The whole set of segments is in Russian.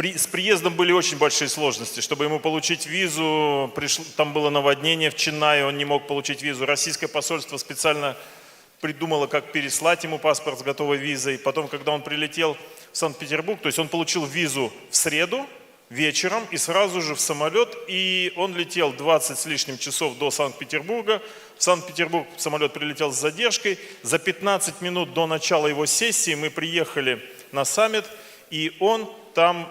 С приездом были очень большие сложности. Чтобы ему получить визу, там было наводнение в Ченнае, он не мог получить визу. Российское посольство специально придумало, как переслать ему паспорт с готовой визой. Потом, когда он прилетел в Санкт-Петербург, то есть он получил визу в среду вечером и сразу же в самолет. И он летел 20 с лишним часов до Санкт-Петербурга. В Санкт-Петербург самолет прилетел с задержкой. За 15 минут до начала его сессии мы приехали на саммит, и он там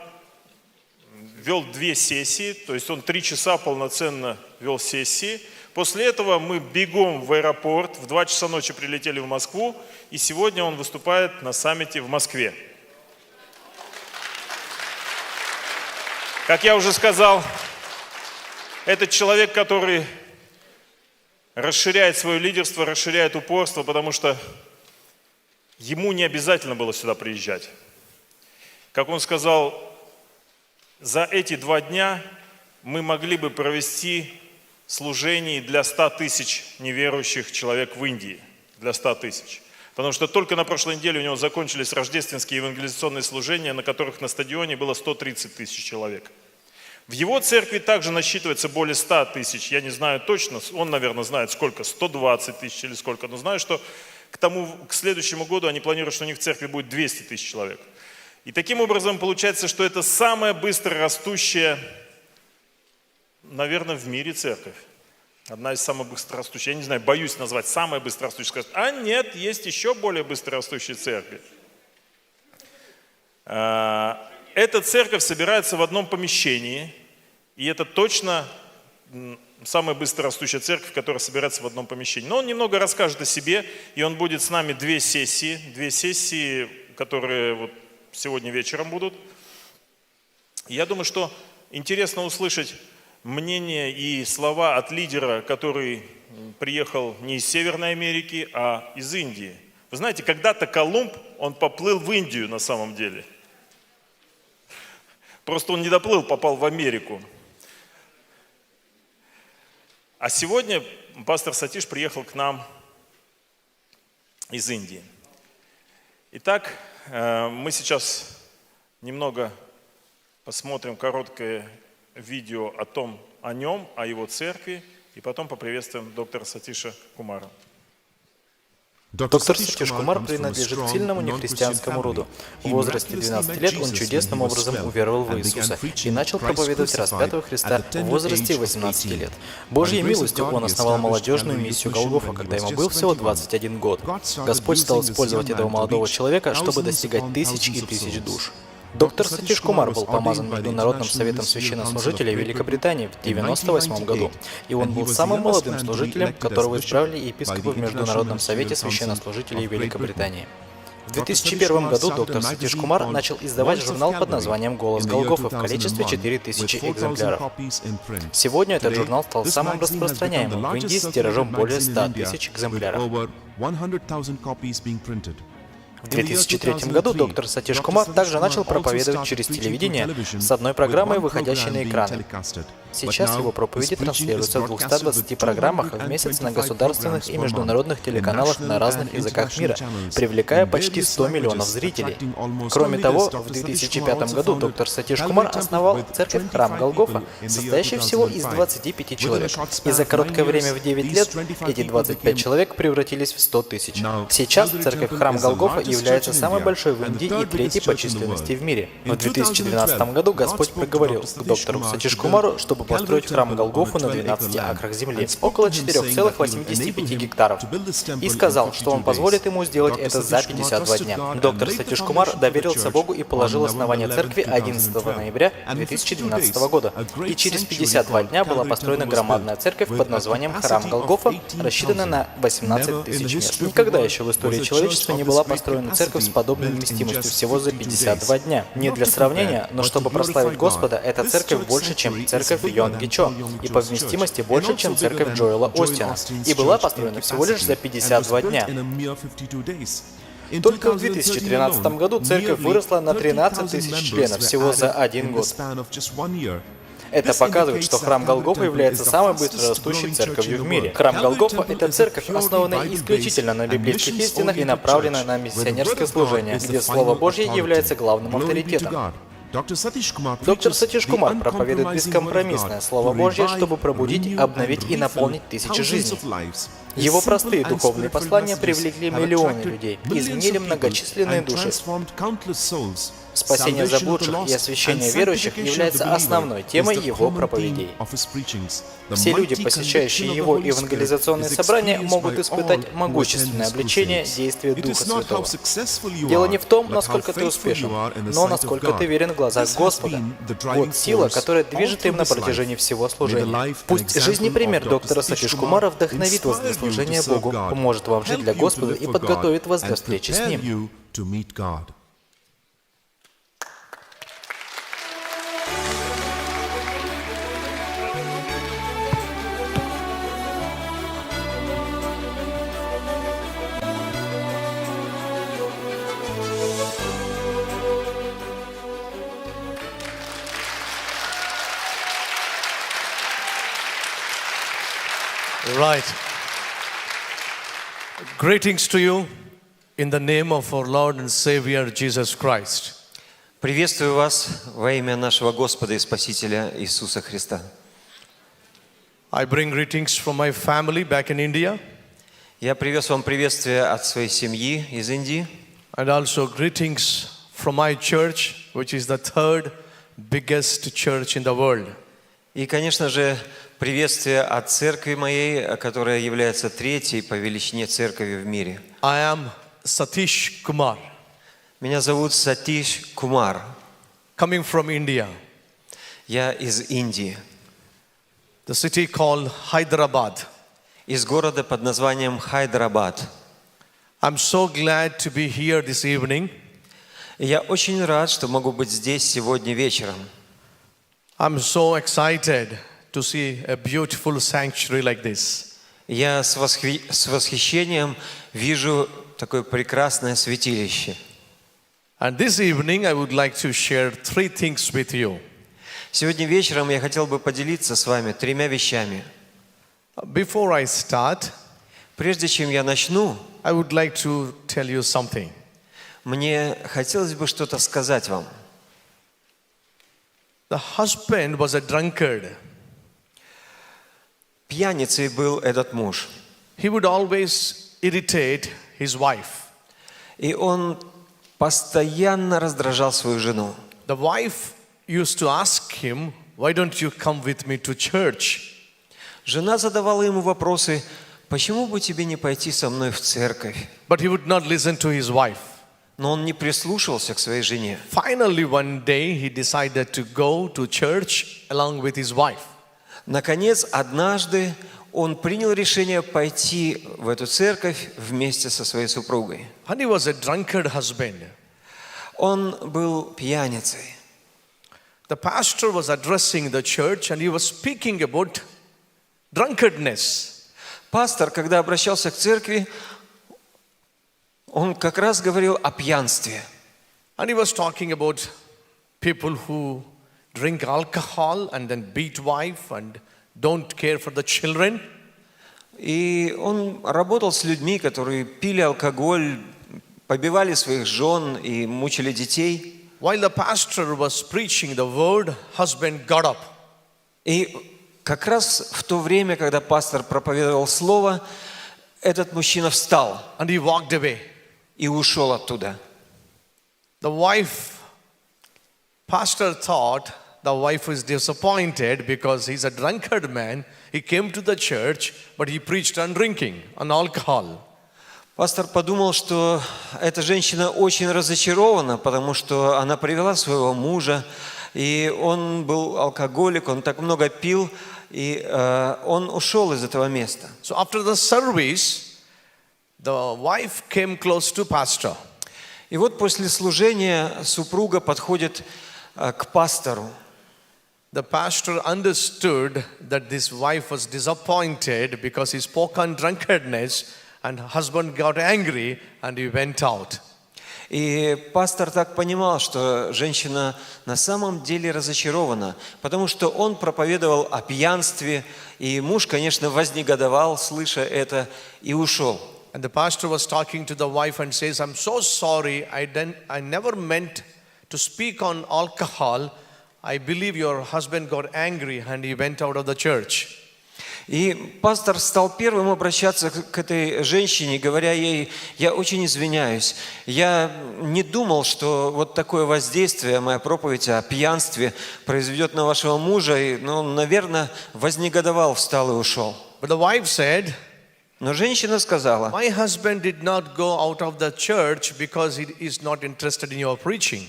вел 2 сессии, то есть он 3 часа полноценно вел сессии. После этого мы бегом в аэропорт, в 2 часа ночи прилетели в Москву, и сегодня он выступает на саммите в Москве. Как я уже сказал, это человек, который расширяет свое лидерство, расширяет упорство, потому что ему не обязательно было сюда приезжать. Как он сказал, за эти 2 дня мы могли бы провести служений для 100 тысяч неверующих человек в Индии. Для 100 тысяч. Потому что только на прошлой неделе у него закончились рождественские евангелизационные служения, на которых на стадионе было 130 тысяч человек. В его церкви также насчитывается более 100 тысяч. Я не знаю точно, он, наверное, знает сколько, 120 тысяч или сколько. Но знаю, что к следующему году они планируют, что у них в церкви будет 200 тысяч человек. И таким образом получается, что это самая быстро растущая, наверное, в мире церковь. Одна из самых быстрорастущих. Я не знаю, боюсь назвать самая быстрорастущая. Сказать, а нет, есть еще более быстрорастущие церкви. Эта церковь собирается в одном помещении, и это точно самая быстрорастущая церковь, которая собирается в одном помещении. Но он немного расскажет о себе, и он будет с нами 2 сессии, которые вот сегодня вечером будут. Я думаю, что интересно услышать мнение и слова от лидера, который приехал не из Северной Америки, а из Индии. Вы знаете, когда-то Колумб, он поплыл в Индию на самом деле. Просто он не доплыл, попал в Америку. А сегодня пастор Сатиш приехал к нам из Индии. Итак, мы сейчас немного посмотрим короткое видео о нем, о его церкви, и потом поприветствуем доктора Сатиша Кумара. Доктор Сатиш Кумар принадлежит к сильному нехристианскому роду. В возрасте 12 лет он чудесным образом уверовал в Иисуса и начал проповедовать распятого Христа в возрасте 18 лет. Божьей милостью он основал молодежную миссию Голгофа, когда ему был всего 21 год. Господь стал использовать этого молодого человека, чтобы достигать тысяч и тысяч душ. Доктор Сатиш Кумар был помазан Международным советом священнослужителей Великобритании в 1998 году, и он был самым молодым служителем, которого избрали епископы в Международном совете священнослужителей Великобритании. В 2001 году доктор Сатиш Кумар начал издавать журнал под названием «Голос Голгофы» в количестве 4000 экземпляров. Сегодня этот журнал стал самым распространяемым в Индии с тиражом более 100 тысяч экземпляров. В 2003 году доктор Сатиш Кумар также начал проповедовать через телевидение с одной программой, выходящей на экраны. Сейчас его проповеди транслируются в 220 программах в месяц на государственных и международных телеканалах на разных языках мира, привлекая почти 100 миллионов зрителей. Кроме того, в 2005 году доктор Сатиш Кумар основал церковь Храм Голгофа, состоящую всего из 25 человек. И за короткое время в 9 лет эти 25 человек превратились в 100 тысяч. Сейчас церковь Храм Голгофа является самой большой в Индии и 3-й по численности в мире. В 2012 году Господь проговорил к доктору Сатиш Кумару, чтобы построить храм Голгофу на 12 акрах земли, около 4,85 гектаров, и сказал, что он позволит ему сделать это за 52 дня. Доктор Сатиш Кумар доверился Богу и положил основание церкви 11 ноября 2012 года, и через 52 дня была построена громадная церковь под названием Храм Голгофа, рассчитанная на 18 тысяч мест. Никогда еще в истории человечества не была построена церковь с подобной вместимостью всего за 52 дня. Не для сравнения, но чтобы прославить Господа, эта церковь больше, чем церковь Йонги Чо, и по вместимости больше, чем церковь Джоэла Остина, и была построена всего лишь за 52 дня. Только в 2013 году церковь выросла на 13 тысяч членов всего за 1 год. Это показывает, что храм Голгофа является самой быстрорастущей церковью в мире. Храм Голгофа – это церковь, основанная исключительно на библейских истинах и направленная на миссионерское служение, где Слово Божье является главным авторитетом. Доктор Сатиш Кумар проповедует бескомпромиссное Слово Божье, чтобы пробудить, обновить и наполнить тысячи жизней. Его простые духовные послания привлекли миллионы людей и изменили многочисленные души. Спасение заблудших и освящение верующих является основной темой его проповедей. Все люди, посещающие его евангелизационные собрания, могут испытать могущественное обличение действия Духа Святого. Дело не в том, насколько ты успешен, но насколько ты верен в глазах Господа. Вот сила, которая движет им на протяжении всего служения. Пусть жизнь и пример доктора Сатиш Кумара вдохновит вас для служения Богу, поможет вам жить для Господа и подготовит вас для встречи с Ним. Right. Greetings to you in the name of our Lord and Savior Jesus Christ. Приветствую вас во имя нашего Господа и Спасителя Иисуса Христа. I bring greetings from my family back in India. Я привез вам приветствие от своей семьи из Индии. And also greetings from my church, which is the third biggest church in the world. И, конечно же, приветствие от церкви моей, которая является третьей по величине церковью в мире. I am Satish Kumar. Меня зовут Сатиш Кумар. Coming from India. Я из Индии. The city called Hyderabad. Из города под названием Хайдарабад. I'm so glad to be here this evening. Я очень рад, что могу быть здесь сегодня вечером. I'm so excited to see a beautiful sanctuary like this. Я с восхищением вижу такое прекрасное святилище. And this evening I would like to share three things with you. Сегодня вечером я хотел бы поделиться с вами тремя вещами. Before I start, Прежде чем я начну, I would like to tell you something. мне хотелось бы что-то сказать вам. The husband was a drunkard. Пьяницей был этот муж. He would always irritate his wife. И он постоянно раздражал свою жену. The wife used to ask him, "Why don't you come with me to church?" Жена задавала ему вопросы, почему бы тебе не пойти со мной в церковь? But he would not listen to his wife. Но он не прислушивался к своей жене. Finally, one day he decided to go to church along with his wife. Наконец, однажды он принял решение пойти в эту церковь вместе со своей супругой. And he was a drunkard husband. Он был пьяницей. The pastor was addressing the church and he was speaking about drunkardness. Пастор, когда обращался к церкви, он как раз говорил о пьянстве. And he was talking about people who drink alcohol and then beat wife and don't care for the children. И он работал с людьми, которые пили алкоголь, побивали своих жен и мучили детей. While the pastor was preaching the word, husband got up. И как раз в то время, когда пастор проповедовал слово, этот мужчина встал And he walked away. и ушел оттуда. The wife, pastor thought the wife was disappointed because he's a drunkard man. He came to the church, but he preached on drinking, on alcohol. Пастор подумал, что эта женщина очень разочарована, потому что она привела своего мужа, и он был алкоголик, он так много пил, и он ушел из этого места. So after the service, the wife came close to pastor. И вот после служения супруга подходит к пастору. The pastor understood that this wife was disappointed because he spoke on drunkardness, and husband got angry and he went out. И пастор так понимал, что женщина на самом деле разочарована, потому что он проповедовал о пьянстве, и муж, конечно, вознегодовал, слыша это, и ушел. And the pastor was talking to the wife and says, "I'm so sorry, I never meant to speak on alcohol, I believe your husband got angry and he went out of the church. И пастор стал первым обращаться к этой женщине, говоря ей: я очень извиняюсь, я не думал, что вот такое воздействие, моя проповедь о пьянстве произведет на вашего мужа, и, наверное, вознегодовал, встал и ушел. But the wife said, Но женщина сказала: my husband did not go out of the church because he is not interested in your preaching.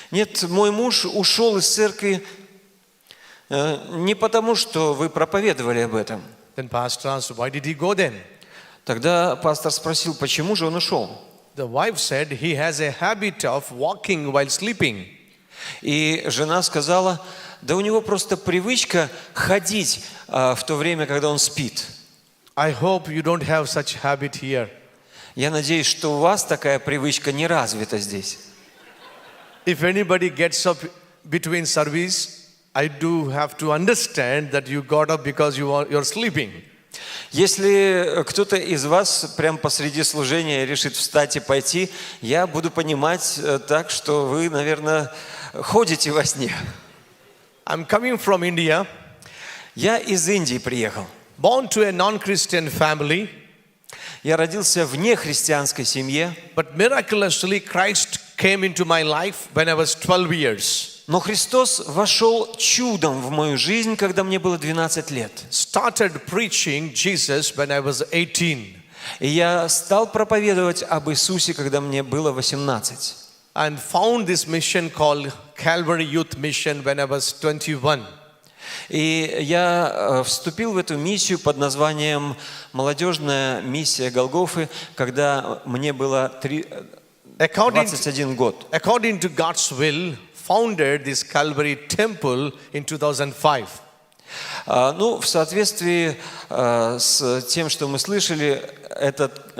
нет, мой муж ушел из церкви не потому, что вы проповедовали об этом. Then pastor asked, why did he go then? Тогда пастор спросил, почему же он ушел? The wife said he has a habit of walking while sleeping. И жена сказала: да у него просто привычка ходить в то время, когда он спит. I hope you don't have such habit here. Я надеюсь, что у вас такая привычка не развита здесь. If anybody gets up between service, I do have to understand that you got up because you're sleeping. Если кто-то из вас прямо посреди служения решит встать и пойти, я буду понимать так, что вы, наверное, ходите во сне. I'm coming from India, Я из Индии приехал. born to a non-Christian family, Я родился в нехристианской семье, but miraculously Christ came into my life when I was 12 years. но Христос вошел чудом в мою жизнь, когда мне было 12 лет. Started preaching Jesus when I was 18. И я стал проповедовать об Иисусе, когда мне было 18. And found this mission called Calvary Youth Mission when I was 21. И я вступил в эту миссию под названием «Молодежная миссия Голгофы», когда мне было 21 год. According to God's will, founded this Calvary Temple in 2005. В соответствии с тем, что мы слышали, этот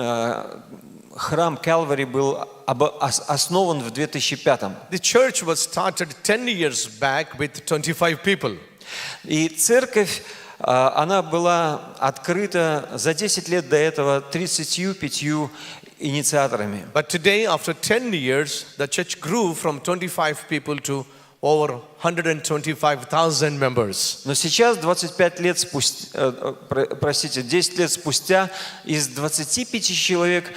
храм Calvary был основан в 2005-м. The church was started 10 years back with 25 people. И церковь, она была открыта за 10 лет до этого 35 инициаторами. But today, after 10 years, the church grew from 25 people to over 125,000 members. Но сейчас, 10 лет спустя, из 25 человек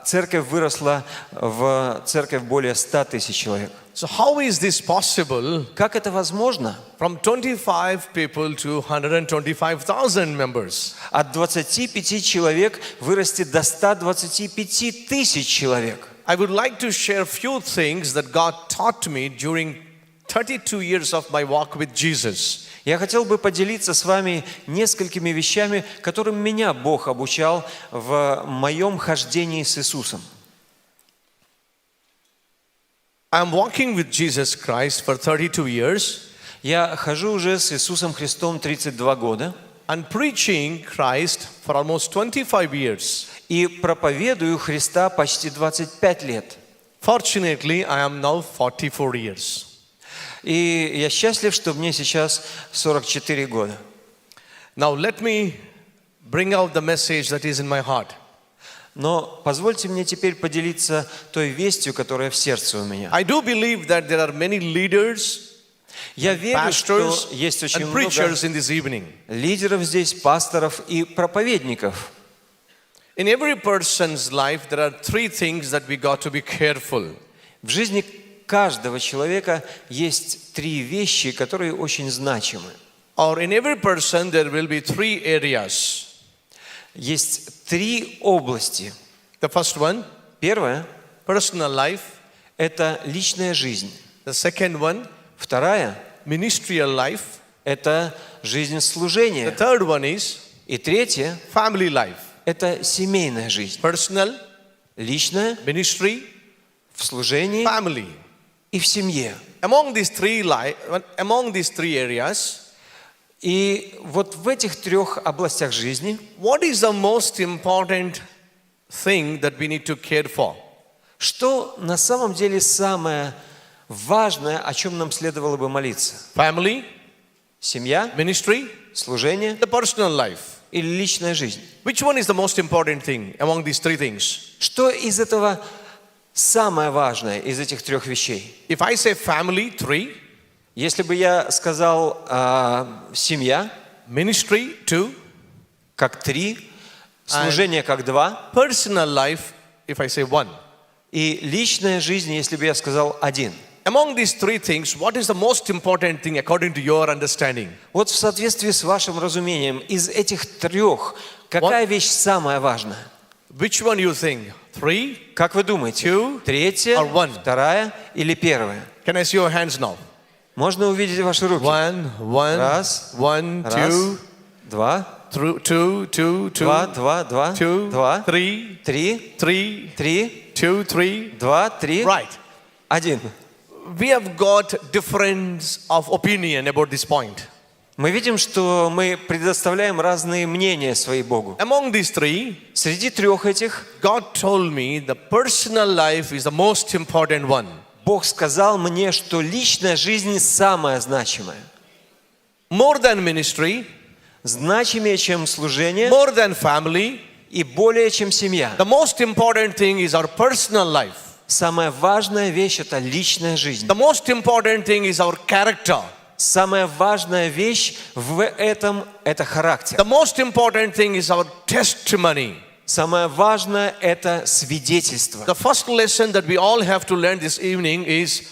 церковь выросла в церковь более 100 тысяч человек. So how is this possible? Как это возможно? From 25 people to 125,000 members. От 25 человек вырасти до 125 тысяч человек. I would like to share a few things that God taught me during 32 years of my walk with Jesus. Я хотел бы поделиться с вами несколькими вещами, которым меня Бог обучал в моем хождении с Иисусом. I'm walking with Jesus Christ for 32 years. Я хожу уже с Иисусом Христом 32 года. And preaching Christ for almost 25 years. И проповедую Христа почти 25 лет. Fortunately, I am now 44 years. И я счастлив, что мне сейчас 44 года. Now let me bring out the message that is in my heart. Но позвольте мне теперь поделиться той вестью, которая в сердце у меня. I do believe that there are many leaders, Я верю, что pastors, есть очень and много preachers in this evening. лидеров здесь, пасторов и проповедников. In every person's life, there are three things that we got to be careful. В жизни каждого человека есть три вещи, которые очень значимы. Or in every person, there will be three areas. Есть три области. The first one, Первая personal life. – это личная жизнь. The second one, Вторая ministerial life. – это жизнь The служения. third one is И третья family life. – это семейная жизнь. Personal, Личная, ministry, в служении family. и в семье. Among these three areas, И вот в этих трех областях жизни what is the most important thing that we need to care for? что на самом деле самое важное, о чем нам следовало бы молиться? Family, Семья, ministry, служение the personal life. или личная жизнь? Which one is the most important thing among these three things? Что из этого самое важное из этих трех вещей? If I say family, 3, Если бы я сказал семья, ministry, 2, как 3, служение как 2, personal life, if I say 1. и личная жизнь, если бы я сказал 1. Among these 3 things, what is the most important thing according to your understanding? Вот в соответствии с вашим разумением, из этих трех, какая вещь самая важная? Which one you think? 3? Как вы думаете? Two Третья, or one? вторая или первая? Can I see your hands now? Можно увидеть ваши руки? 1, 1, Раз, 1, 2, раз, два, 2, 2, 2, два, два, 2, два, 3, три, 3, три, 2, 3. 2, 3, Right. 1. We have got difference of opinion about this point. Мы видим, что мы предоставляем разные мнения свои Богу. Among these 3, Среди трех этих God told me the personal life is the most important one. Бог сказал мне, что личная жизнь самая значимая. More than ministry, Значимее, чем служение, more than family, и более, чем семья. the most important thing is our personal life. Самая важная вещь – это личная жизнь. The most important thing is our character. Самая важная вещь в этом – это характер. The most important thing is our testimony. Самое важное – это свидетельство. The first lesson that we all have to learn this evening is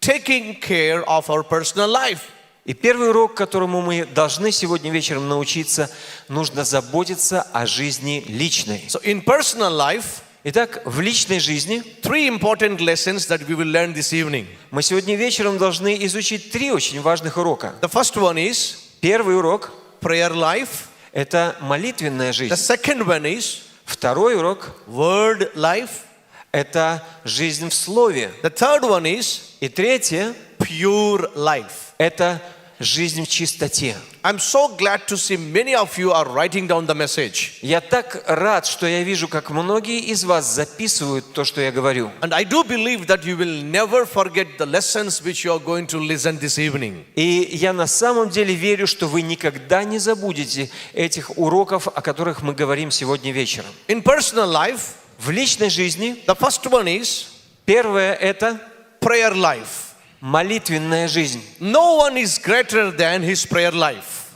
taking care of our personal life. И первый урок, которому мы должны сегодня вечером научиться, нужно заботиться о жизни личной. So in personal life, Итак, в личной жизни 3 important lessons that we will learn this evening. мы сегодня вечером должны изучить 3 очень важных урока. The first one is Первый урок prayer life. – это молитвенная The жизнь. second one is Второй урок word life. – это жизнь в слове. The third one is И третье pure life. – это жизнь в чистоте. I'm so glad to see many of you are writing down the message. Я так рад, что я вижу, как многие из вас записывают то, что я говорю. And I do believe that you will never forget the lessons which you are going to listen this evening. И я на самом деле верю, что вы никогда не забудете этих уроков, о которых мы говорим сегодня вечером. In personal life, В личной жизни the first one is первое – это prayer life. молитвенная жизнь. No one is greater than his prayer life.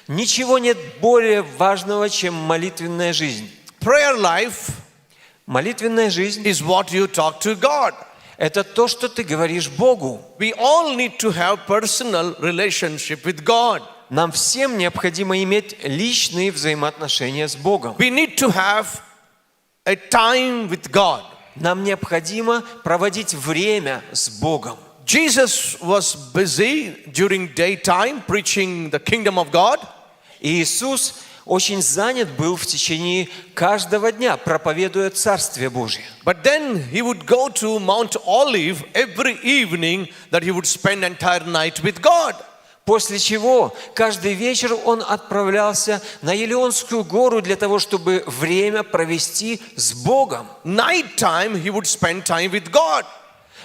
Ничего нет более важного, чем молитвенная жизнь. Prayer life Молитвенная жизнь is what you talk to God. – это то, что ты говоришь Богу. We all need to have personal relationship with God. Нам всем необходимо иметь личные взаимоотношения с Богом. We need to have a time with God. Нам необходимо проводить время с Богом. Jesus was busy during daytime preaching the kingdom of God. И Иисус очень занят был в течение каждого дня, проповедуя Царствие Божие. But then he would go to Mount Olive every evening that he would spend entire night with God. После чего каждый вечер он отправлялся на Елеонскую гору для того, чтобы время провести с Богом. Night time he would spend time with God.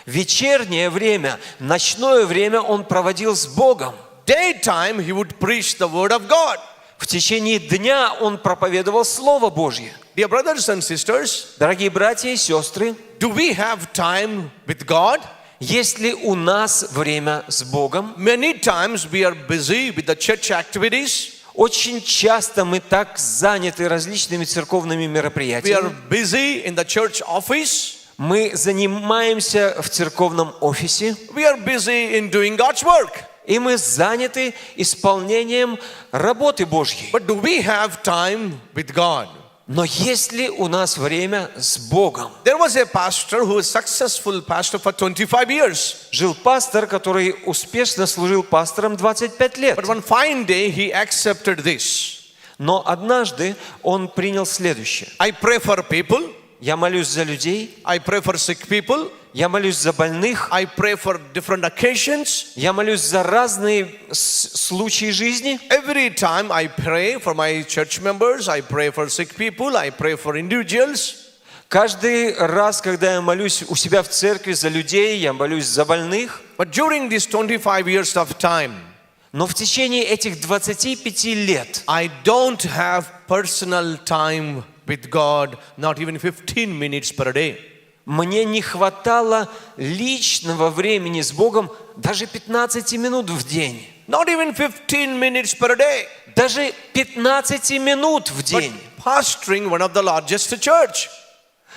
Вечернее время, ночное время он проводил с Богом. Daytime he would preach the word of God. В течение дня он проповедовал Слово Божье. Dear brothers and sisters, Дорогие братья и сестры, do we have time with God? есть ли у нас время с Богом? Many times we are busy with the church activities. Очень часто мы так заняты различными церковными We are мероприятиями. busy in the church office. Мы занимаемся в церковном офисе, We are busy in doing God's work. и мы заняты исполнением работы Божьей. But do we have time with God? Но есть ли у нас время с Богом? There was a pastor who was successful pastor for 25 years. Жил пастор, который успешно служил пастором 25 лет. But one fine day he accepted this. Но однажды он принял следующее. I pray for people. Я молюсь за людей, I pray for sick people. я молюсь за больных, I pray for different occasions. я молюсь за разные случаи жизни. Every time I pray for my church members, I pray for sick people, I pray for individuals. Каждый раз, когда я молюсь у себя в церкви за людей, я молюсь за больных. But during these 25 years of time, Но в течение этих 25 лет I don't have personal time with God, not even 15 minutes per day. мне не хватало личного времени с Богом даже 15 минут в день. Not even 15 minutes per day. Даже 15 минут в But день. pastoring one of the largest church.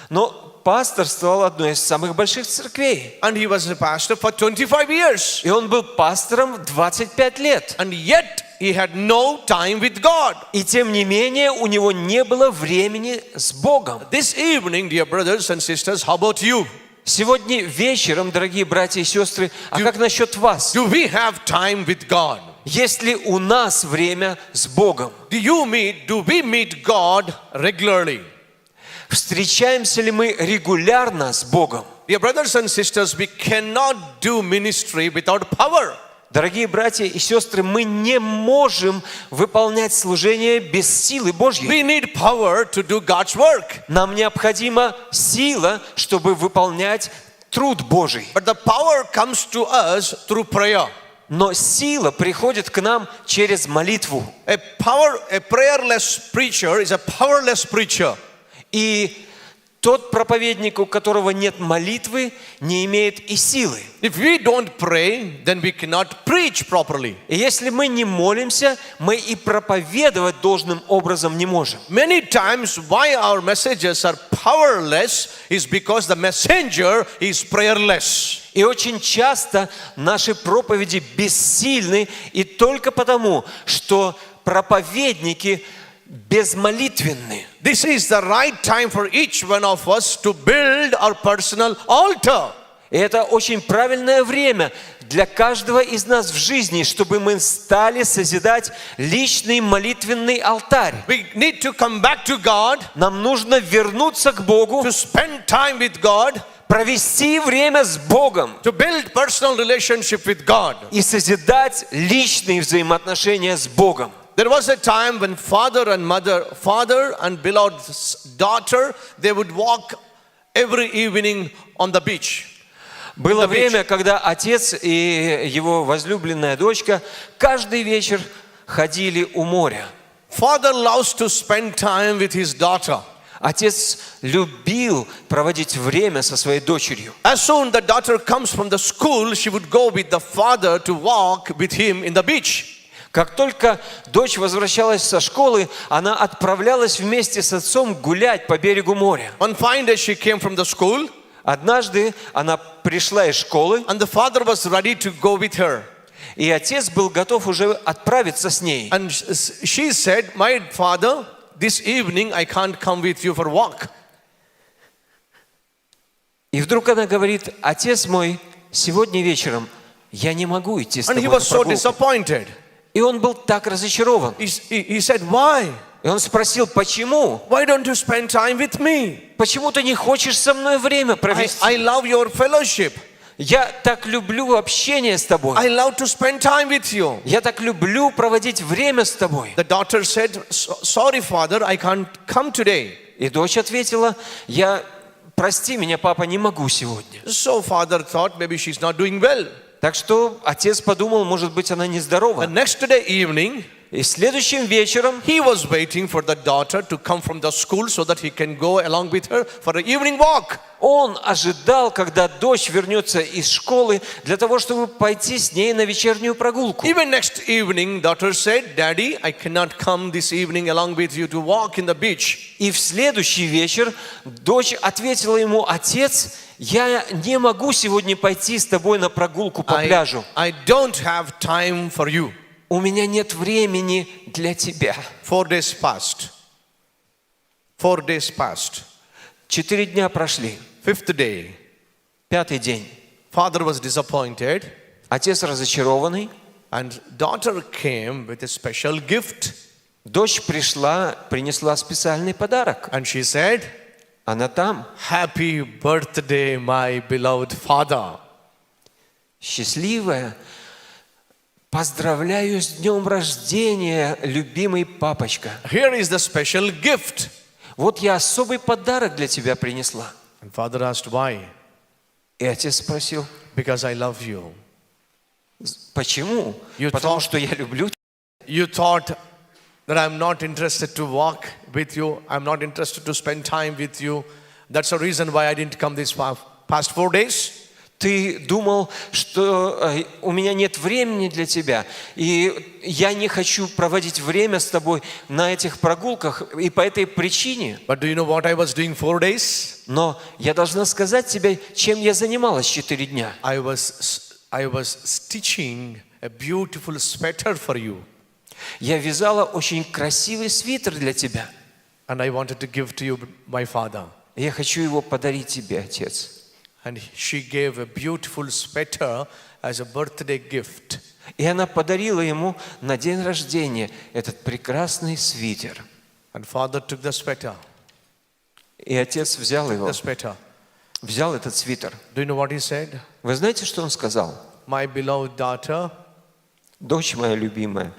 Но пасторствовал одной из самых больших церквей. And he was a pastor for 25 years. И он был пастором 25 лет. And yet he had no time with God. И тем не менее у него не было времени с Богом. This evening, dear brothers and sisters, how about you? Сегодня вечером, дорогие братья и сестры, а как насчет вас? Do we have time with God? Есть ли у нас время с Богом? Do we meet God regularly? Встречаемся ли мы регулярно с Богом? Dear brothers and sisters, we cannot do ministry without power. Дорогие братья и сестры, мы не можем выполнять служение без силы Божьей. We need power to do God's work. Нам необходима сила, чтобы выполнять труд Божий. But the power comes to us through prayer. Но сила приходит к нам через молитву. A prayerless preacher is a powerless preacher. И тот проповедник, у которого нет молитвы, не имеет и силы. If we don't pray, then we cannot preach properly. И если мы не молимся, мы и проповедовать должным образом не можем. Many times why our messages are powerless is because the messenger is prayerless. И очень часто наши проповеди бессильны, и только потому, что проповедники безмолитвенны. This is the right time for each one of us to build our personal altar. И это очень правильное время для каждого из нас в жизни, чтобы мы стали созидать личный молитвенный алтарь. We need to come back to God, Нам нужно вернуться к Богу, to spend time with God, провести время с Богом to build personal relationship with God. и созидать личные взаимоотношения с Богом. There was a time when father and beloved daughter, they would walk every evening on the beach. Было время, когда отец и его возлюбленная дочка каждый вечер ходили у моря. Father loves to spend time with his daughter. Отец любил проводить время со своей дочерью. As soon the daughter comes from the school, she would go with the father to walk with him in the beach. Как только дочь возвращалась со школы, она отправлялась вместе с отцом гулять по берегу моря. One fine day she came from the school, Однажды она пришла из школы, and the father was ready to go with her. и отец был готов уже отправиться с ней. And she said, "My father, this evening I can't come with you for a walk." И вдруг она говорит: отец мой, сегодня вечером я не могу идти с And тобой he на was so прогулку. disappointed. И он был так разочарован. He said, "Why? И он спросил: почему? Why don't you spend time with me? Почему ты не хочешь со мной время провести? I love your fellowship. Я так люблю общение с тобой. I love to spend time with you." Я так люблю проводить время с тобой. The daughter said, "Sorry, father, I can't come today." И дочь ответила: прости меня, папа, не могу сегодня. So father thought maybe she's not doing well. Так что отец подумал, может быть, она нездорова. The next day evening, И следующим вечером he was waiting for the daughter to come from the school so that he can go along with her for an evening walk. он ожидал, когда дочь вернется из школы, для того, чтобы пойти с ней на вечернюю прогулку. Even next evening, daughter said, "Daddy, I cannot come this evening along with you to walk in the beach." И в следующий вечер дочь ответила ему: отец, я не могу сегодня пойти с тобой на прогулку по пляжу. I don't have time for you. У меня нет времени для тебя. 4 days passed. 4 days passed. 4 дня прошли. 5th day, 5-й день. father was disappointed, Отец разочарованный. and daughter came with a special gift. Дочь пришла, принесла специальный подарок. And she said, Она там. "Happy birthday, my beloved father." Счастливая. Поздравляю с днем рождения, любимый папочка. Here is the special gift. Вот я особый подарок для тебя принесла. And father asked, "Why?" И отец спросил: "Because I love you." почему? You Потому thought- что я люблю тебя. You thought that I'm not interested to walk with you. I'm not interested to spend time with you. that's the reason why I didn't come these past 4 days. Ты думал, что у меня нет времени для тебя, и я не хочу проводить время с тобой на этих прогулках, и по этой причине. But do you know what I was doing 4 days? Но я должна сказать тебе, чем я занималась 4 дня. I was stitching a beautiful sweater for you. Я вязала очень красивый свитер для тебя. And I wanted to give to you, my father. Я хочу его подарить тебе, отец. And she gave a beautiful sweater as a birthday gift. И она подарила ему на день рождения этот прекрасный свитер. And father took the sweater. И отец взял его, The sweater. взял этот свитер. Do you know what he said? Вы знаете, что он сказал? My beloved daughter, Дочь моя любимая,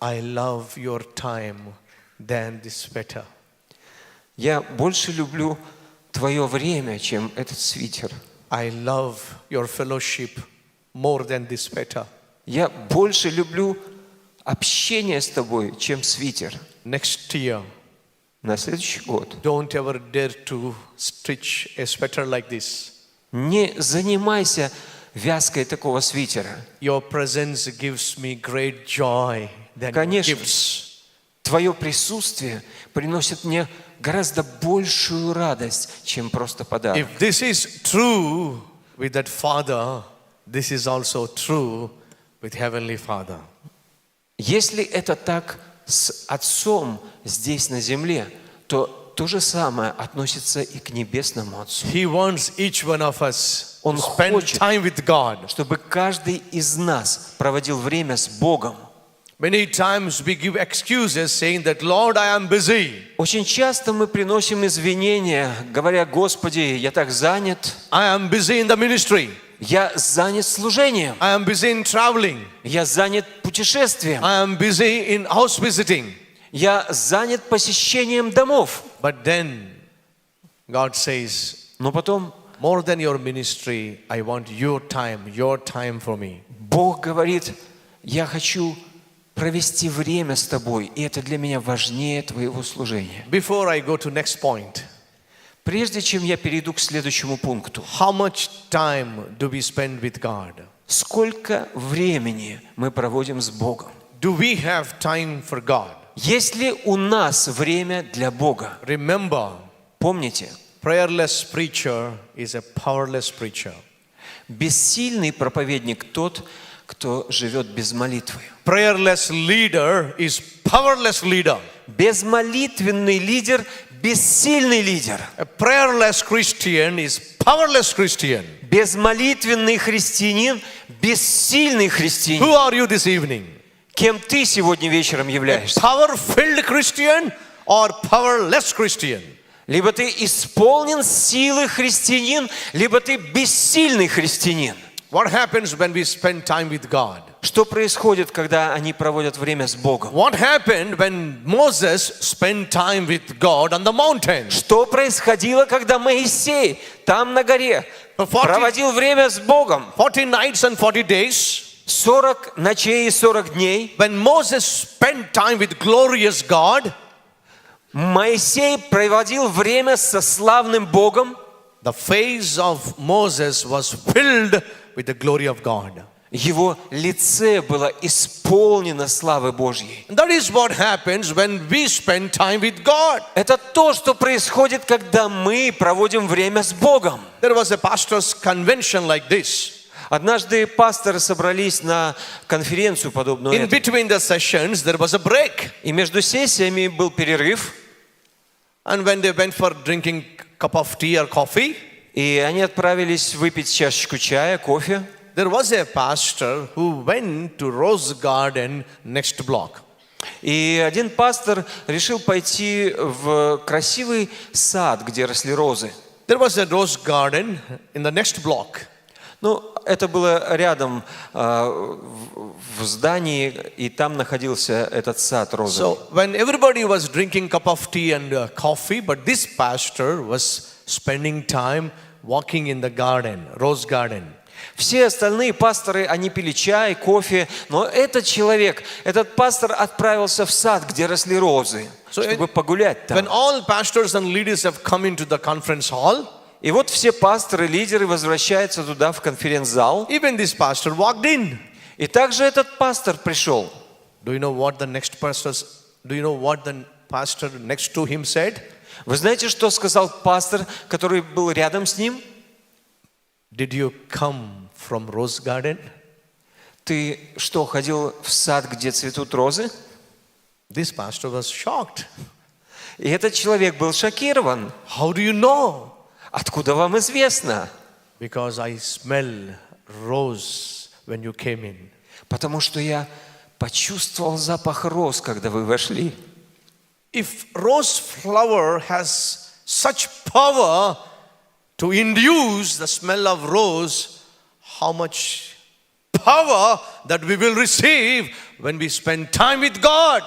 I love your time than this sweater. я больше люблю твое время, чем этот свитер. I love your fellowship more than this sweater. Я больше люблю общение с тобой, чем свитер. Next year, На следующий год don't ever dare to stitch a sweater like this. не занимайся вязкой такого свитера. Your presence gives me great joy than Конечно. gifts. Твое присутствие приносит мне гораздо большую радость, чем просто подарок. If this is true with that father, this is also true with Heavenly Father. Если это так с Отцом здесь на земле, то то же самое относится и к Небесному Отцу. He wants each one of us Он to spend хочет, time with God. чтобы каждый из нас проводил время с Богом. Many times we give excuses saying that, Lord, I am busy. Очень часто мы приносим извинения, говоря: Господи, я так занят, I am busy in the ministry. я занят служением, I am busy in traveling. я занят путешествием, I am busy in house visiting. я занят посещением домов. But then God says, Но потом more than your ministry, I want your time for me. Бог говорит: я хочу провести время с тобой, и это для меня важнее твоего служения. Before I go to next point, Прежде чем я перейду к следующему пункту, how much time do we spend with God? сколько времени мы проводим с Богом? Do we have time for God? Есть ли у нас время для Бога? Remember, Помните, prayerless preacher is a powerless preacher. бессильный проповедник тот, кто живет без молитвы. Prayerless leader is powerless leader. Безмолитвенный лидер – бессильный лидер. A prayerless Christian is powerless Christian. Безмолитвенный христианин – бессильный Who христианин. are you this evening? Кем ты сегодня вечером являешься? Power-filled Christian or powerless Christian? Либо ты исполнен силы христианин, либо ты бессильный христианин. What happens when we spend time with God? Что происходит, когда они проводят время с Богом? What happened when Moses spent time with God on the mountain? Что происходило, когда Моисей там на горе For 40 проводил время с Богом? 40 nights and 40 days. 40 ночей и 40 дней. When Moses spent time with glorious God, Моисей проводил время со славным Богом. the face of Moses was filled with the glory of God. Его лице было исполнено славы Божьей. And that is what happens when we spend time with God. Это то, что происходит, когда мы проводим время с Богом. There was a pastor's convention like this. Однажды пасторы собрались на конференцию подобную In этой. between the sessions, there was a break. И между сессиями был перерыв. And when they went for drinking cup of tea or coffee, И они отправились выпить чашечку чая, кофе. there was a pastor who went to Rose Garden next block. И один пастор решил пойти в красивый сад, где росли розы. There was a rose garden in the next block. Ну, это было рядом в здании, и там находился этот сад розовый. So when everybody was drinking cup of tea and coffee, but this pastor was spending time walking in the garden, rose garden. Все остальные пасторы, они пили чай, кофе, но этот человек, этот пастор отправился в сад, где росли розы, чтобы погулять When там. all pastors and leaders have come into the conference hall, И вот все пасторы, лидеры возвращаются туда, в конференц-зал. even this pastor walked in. И также этот пастор пришел. Do you know what the pastor next to him said? Вы знаете, что сказал пастор, который был рядом с ним? Did you come from rose garden? Ты что, ходил в сад, где цветут розы? This pastor was shocked. И этот человек был шокирован. How do you know? Откуда вам известно? Because I smell rose when you came in. Потому что я почувствовал запах роз, когда вы вошли. If rose flower has such power to induce the smell of rose, how much power that we will receive when we spend time with God.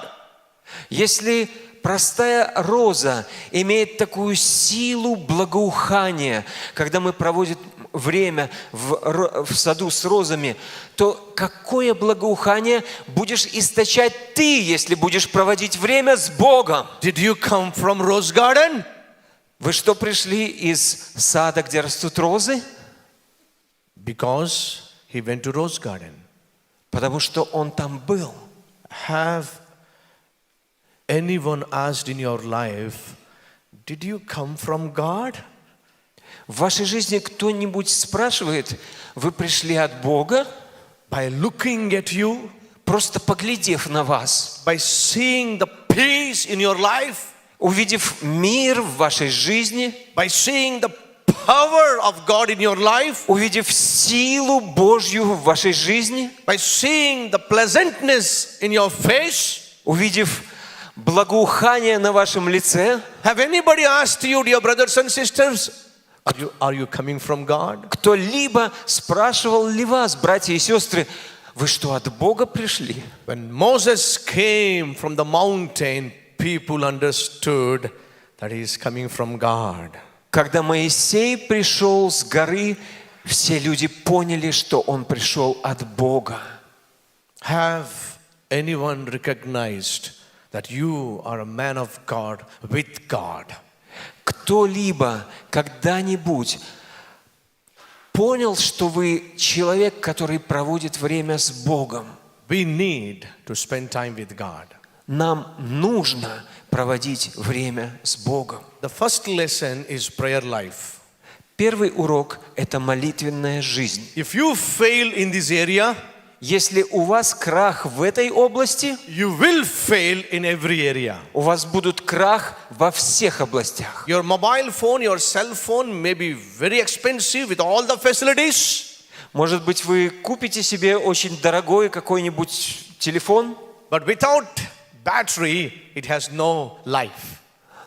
Если простая роза имеет такую силу благоухания, когда мы проводим время в саду с розами, то какое благоухание будешь источать ты, если будешь проводить время с Богом? Did you come from rose garden? Вы что, пришли из сада, где растут розы? Because he went to rose garden. Потому что он там был. Have anyone asked in your life, did you come from God? В вашей жизни кто-нибудь спрашивает, вы пришли от Бога? By looking at you, Просто поглядев на вас, by seeing the peace in your life, увидев мир в вашей жизни, by seeing the power of God in your life, увидев силу Божью в вашей жизни, by seeing the pleasantness in your face. увидев благоухание на вашем лице, Have anybody asked you, dear brothers and sisters, are you coming from God? кто-либо спрашивал ли вас, братья и сестры, вы что, от Бога пришли? When Moses came from the mountain, people understood that he is coming from God. Когда Моисей пришел с горы, все люди поняли, что он пришел от Бога. Have anyone recognized that you are a man of God with God? Кто-либо когда-нибудь понял, что вы человек, который проводит время с Богом? We need to spend time with God. Нам нужно проводить время с Богом. The first lesson is prayer life. Первый урок – это молитвенная жизнь. If you fail in this area, Если у вас крах в этой области, you will fail in every area. у вас будет крах во всех областях. Your mobile phone, your cell phone may be very expensive with all the facilities, Может быть, вы купите себе очень дорогой какой-нибудь телефон, but without battery, it has no life.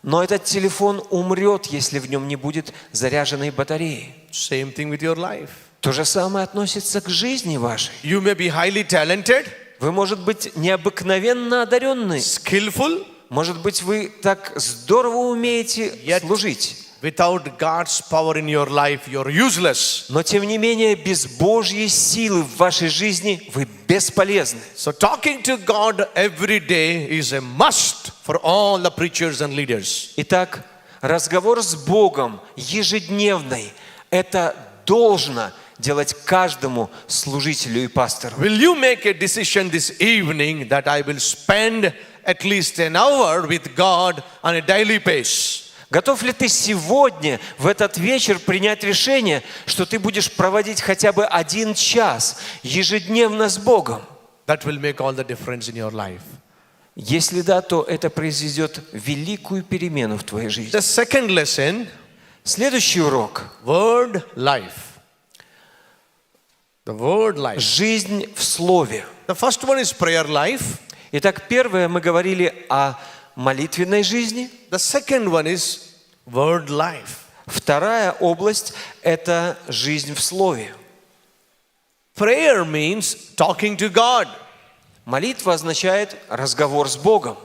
но этот телефон умрет, если в нем не будет заряженной батареи. Same thing with your life. То же самое относится к жизни вашей. You may be highly talented, Вы, может быть, необыкновенно одаренны. skillful, Может быть, вы так здорово умеете Yet- служить. without God's power in your life, you're useless. Но, тем не менее, без Божьей силы в вашей жизни вы бесполезны. So talking to God every day is a must for all the preachers and leaders. Итак, разговор с Богом ежедневный – это должно делать каждому служителю и пастору. Will you make a decision this evening that I will spend at least an hour with God on a daily basis? Готов ли ты сегодня, в этот вечер, принять решение, что ты будешь проводить хотя бы 1 час ежедневно с Богом? That will make all the difference in your life. Если да, то это произведет великую перемену в твоей жизни. The second lesson, Следующий урок word life. The word life. – жизнь в Слове. The first one is prayer life. Итак, первое, мы говорили о молитвенной жизни. The second one is word life. Вторая область – это жизнь в Слове. Prayer means talking to God. Молитва означает разговор с Богом.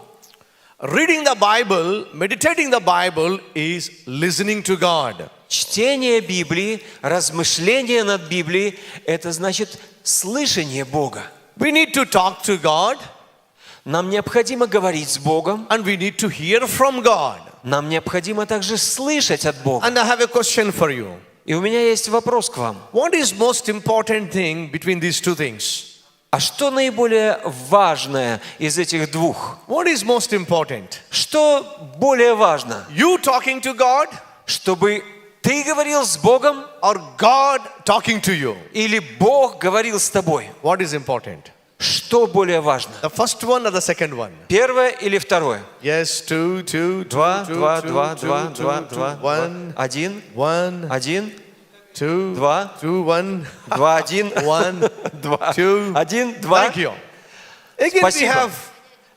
Reading the Bible, meditating the Bible is listening to God. чтение Библии, размышление над Библией – это значит слышание Бога. We need to talk to God Нам необходимо говорить с Богом. and we need to hear from God. Нам необходимо также слышать от Бога. And I have a question for you. И у меня есть вопрос к вам. What is most important thing between these two things? А что наиболее важное из этих двух? What is most important? Что более важно? You talking to God Чтобы ты говорил с Богом or God talking to you? или Бог говорил с тобой? What is important? Что более важно? The first one or the second one? Первое или второе? Yes, two, Два, two, два, two, два, two, два, two, два, two, два, one, один, one, один, two, два, two, one, два, один, one, два, two. один, два. Thank you. Again, we Спасибо. have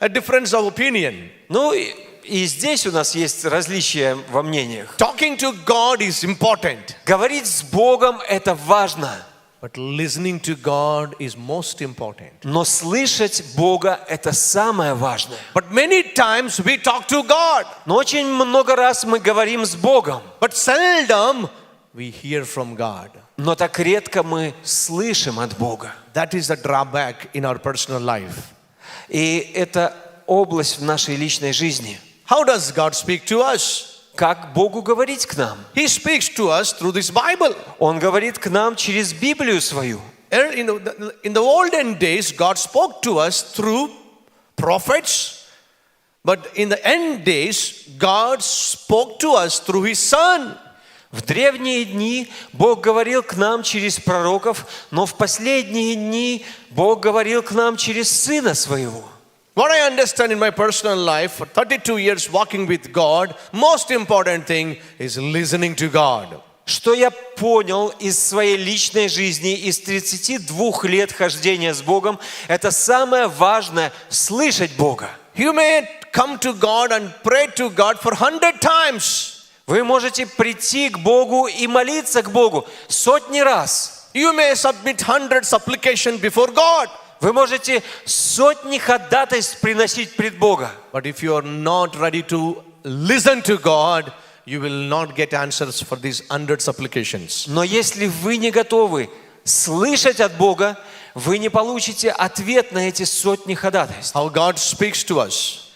a difference of opinion. Ну и здесь у нас есть различия во мнениях. Talking to God is important, Говорить с Богом – это важно, but listening to God is most important. но слышать Бога – это самое важное. But many times we talk to God, Но очень много раз мы говорим с Богом, but seldom we hear from God. но так редко мы слышим от Бога. That is the drawback in our personal life. И это область в нашей личной жизни. How does God speak to us? Как Богу говорить к нам? He speaks to us through this Bible. Он говорит к нам через Библию свою. In the olden days, God spoke to us through prophets, but in the end days, God spoke to us through His Son. В древние дни Бог говорил к нам через пророков, но в последние дни Бог говорил к нам через Сына Своего. What I understand in my personal life, for 32 years walking with God, most important thing is listening to God. Что я понял из своей личной жизни, из 32 лет хождения с Богом, это самое важное – слышать Бога. You may come to God and pray to God for 100 times. Вы можете прийти к Богу и молиться к Богу сотни раз. You may submit 100 supplications before God. Вы можете сотни ходатайств приносить пред Бога. But if you are not ready to listen to God, you will not get answers for these 100 supplications. Но если вы не готовы слышать от Бога, вы не получите ответ на эти сотни ходатайств. How God speaks to us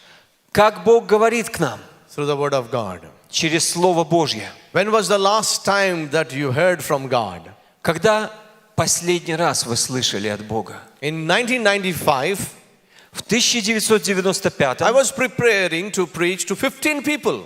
Как Бог говорит к нам? through the Word of God. Через Слово Божье. When was the last time that you heard from God? Когда последний раз вы слышали от Бога? In 1995, В 1995 I was preparing to preach to 15 people.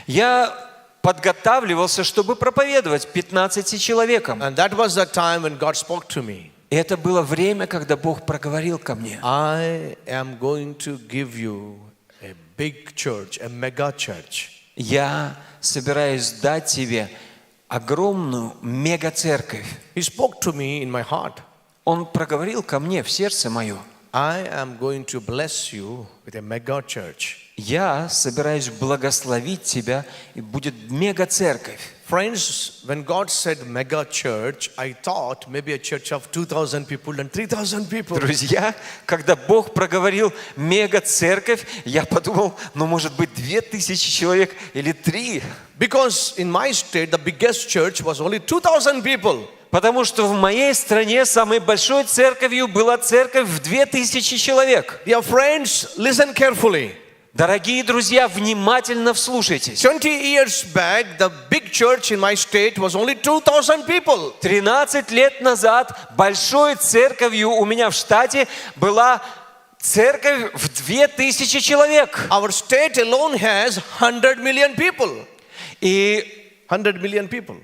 я подготавливался, чтобы проповедовать 15 человекам. And that was the time when God spoke to me. И это было время, когда Бог проговорил ко мне. I am going to give you a big church, a mega church. Я собираюсь дать тебе огромную мега-церковь. He spoke to me in my heart. Он проговорил ко мне в сердце мое. I am going to bless you with a mega church. Я собираюсь благословить тебя, и будет мега-церковь. Friends, when God said mega church, I thought maybe a church of 2,000 people and 3,000 people. Друзья, когда Бог проговорил мега-церковь, я подумал, ну, может быть, 2000 человек или 3. Because in my state, the biggest church was only 2,000 people. Потому что в моей стране самой большой церковью была церковь в 2000 человек. Dear friends, listen carefully. Дорогие друзья, внимательно вслушайтесь. 20 years back, the big church in my state was only 2,000 people. 13 лет назад большой церковью у меня в штате была церковь в 2000 человек. Our state alone has 100 million people. И 100 million people.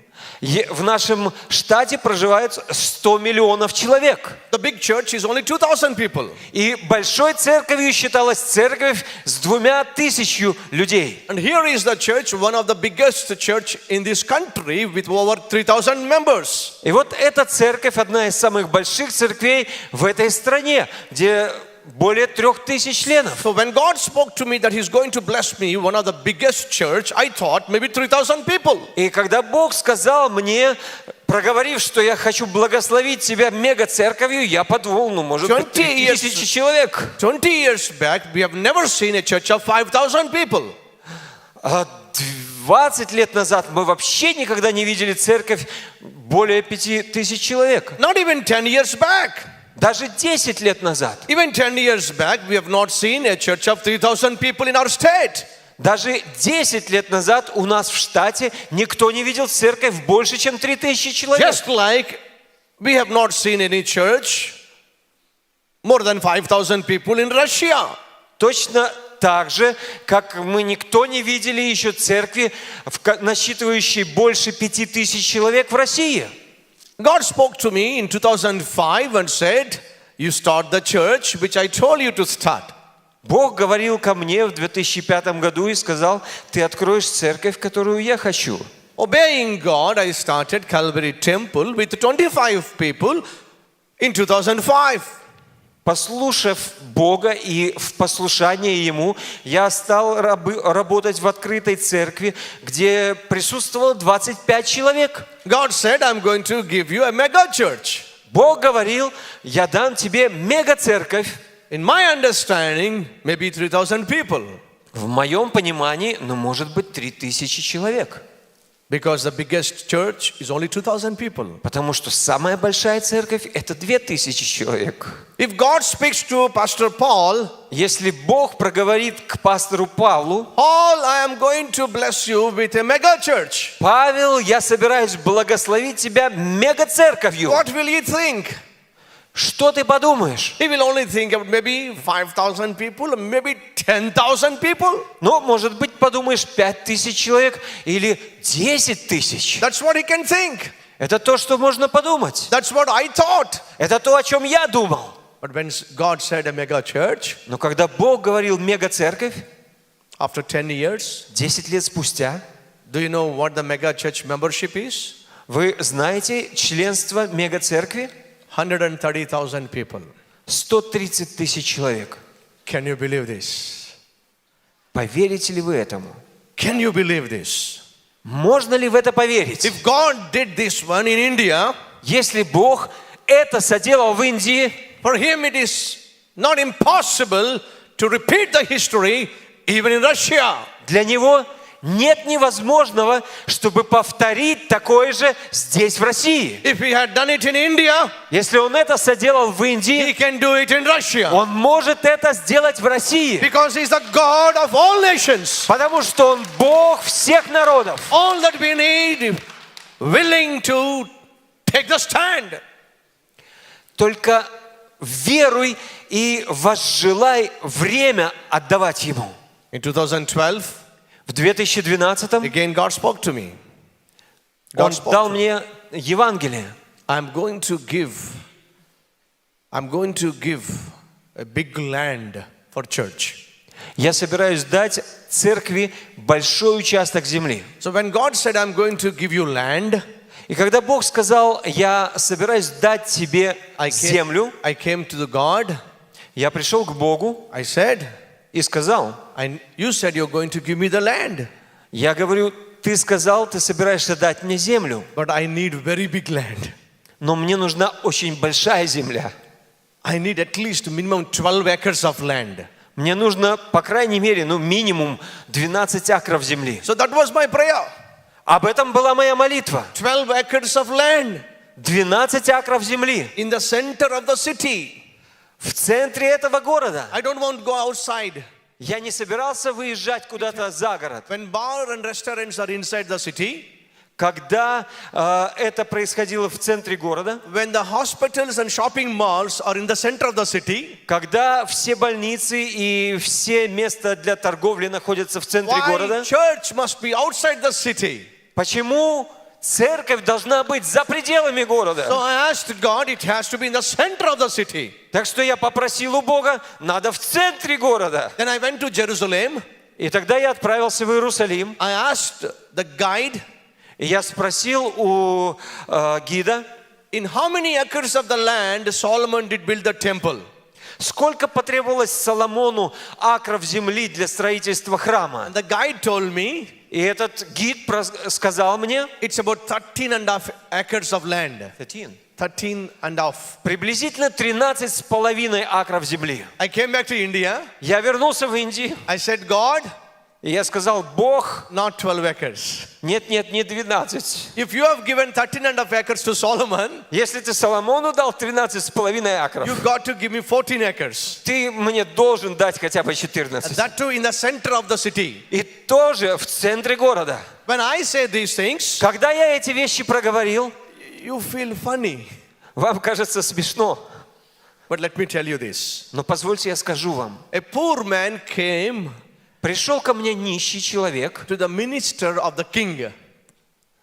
в нашем штате проживают 100 миллионов человек. The big church is only 2,000 people. И большой церковью считалась церковь с 2000 людей. And here is the church, one of the biggest church in this country with over 3,000 members. И вот эта церковь, одна из самых больших церквей в этой стране, где более 3000 членов. So when God spoke to me that He's going to bless me, one of the biggest church, I thought maybe 3,000 people. И когда Бог сказал мне, проговорив, что я хочу благословить тебя мега-церковью, я подумал, ну, может быть, 3000 человек. 20 years back, we have never seen a church of 5,000 people. 20 лет назад мы вообще никогда не видели церковь более 5000 человек. Not even 10 years back. Даже 10 лет назад. Even 10 years back, we have not seen a church of 3,000 people in our state. Даже 10 лет назад у нас в штате никто не видел церковь больше, чем 3000 человек. Just like we have not seen any church more than 5,000 people in Russia. Точно так же, как мы никто не видели еще церкви, насчитывающей больше 5000 человек в России. God spoke to me in 2005 and said, you start the church which I told you to start. Бог говорил ко мне в 2005 году и сказал, ты откроешь церковь, которую я хочу. Obeying God, I started Calvary Temple with 25 people in 2005. Послушав Бога и в послушании Ему, я стал работать в открытой церкви, где присутствовало 25 человек. God said, I'm going to give you a mega church. Бог говорил, я дам тебе мега-церковь. In my understanding, maybe 3,000 people. В моем понимании, может быть, 3000 человек. Because the biggest church is only 2,000 people. Потому что самая большая церковь – это 2000 человек. If God speaks to Pastor Paul, если Бог проговорит к пастору Павлу, Paul, I am going to bless you with a mega church. Павел, я собираюсь благословить тебя мега-церковью. What will you think? Что ты подумаешь? He will only think about maybe 5,000 people, or maybe 10,000 people. Может быть, подумаешь 5000 человек или 10 тысяч. That's what he can think. Это то, что можно подумать. That's what I thought. Это то, о чем я думал. But when God said a mega church, Но когда Бог говорил мега-церковь, after 10 years, 10 лет спустя, do you know what the mega church membership is? вы знаете членство мега-церкви? 130,000 people. 130 тысяч человек. Can you believe this? Поверите ли вы этому? Can you believe this? Можно ли в это поверить? If God did this one in India, Если Бог это соделал в Индии, for him it is not impossible to repeat the history even in Russia. для Него нет невозможного, чтобы повторить такое же здесь, в России. If he had done it in India, Если Он это соделал в he Индии, can do it in Russia. Он может это сделать в России. Because he's the God of all nations. Потому что Он Бог всех народов. All that we need, willing to take the stand. Только веруй и возжелай время отдавать Ему. In 2012, В 2012-м again God spoke to me. Он God spoke дал to me. мне Евангелие. I'm going to give a big land for church. Я собираюсь дать церкви большой участок земли. So when God said, I'm going to give you land, И когда Бог сказал, я собираюсь дать тебе землю, I came to the God, я пришел к Богу I said, и сказал, you said you're going to give me the land, я говорю, ты сказал, ты собираешься дать мне землю, but I need very big land. но мне нужна очень большая земля. I need at least minimum 12 acres of land. Мне нужно, по крайней мере, минимум 12 акров земли. So that was my prayer. Об этом была моя молитва. 12 acres of land 12 акров земли in the center of the city. в центре этого города. I don't want to go outside. Я не собирался выезжать куда-то за город. When bar and restaurants are inside the city, Когда это происходило в центре города, when the hospitals and shopping malls are in the center of the city, когда все больницы и все места для торговли находятся в центре why города, church must be outside the city? почему церковь должна быть за пределами So города? I asked God, it has to be in the center of the city. Так что я попросил у Бога, надо в центре города. Then I went to Jerusalem. И тогда я отправился в Иерусалим. I asked the guide, И я спросил у гида, in how many acres of the land Solomon did build the temple? сколько потребовалось Соломону акров земли для строительства храма. And the guide told me, И этот гид сказал мне, it's about 13.5 acres of land. 13.5. приблизительно 13,5 акров земли. I came back to India. Я вернулся в Индию. I said, God, И я сказал: Бог, not 12 acres. нет, не 12. If you have given 13.5 acres to Solomon, Если ты Соломону дал 13,5 акров, you got to give me 14 acres. ты мне должен дать хотя бы And 14. that too in the center of the city. И тоже в центре города. When I say these things, Когда я эти вещи проговорил, you feel funny. вам кажется смешно. But let me tell you this. Но позвольте я скажу вам. A poor man came Пришел ко мне нищий человек. to the minister of the king.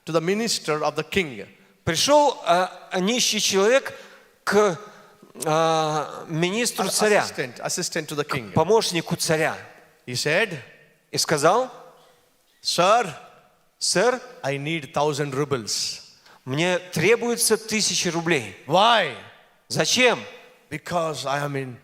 To the minister of the king. Пришел нищий человек к министру царя, Assistant to the king. помощнику царя. He said, И сказал: Sir, сэр, I need 1,000 rubles. мне требуется 1000 рублей. Why? Зачем? Because I'm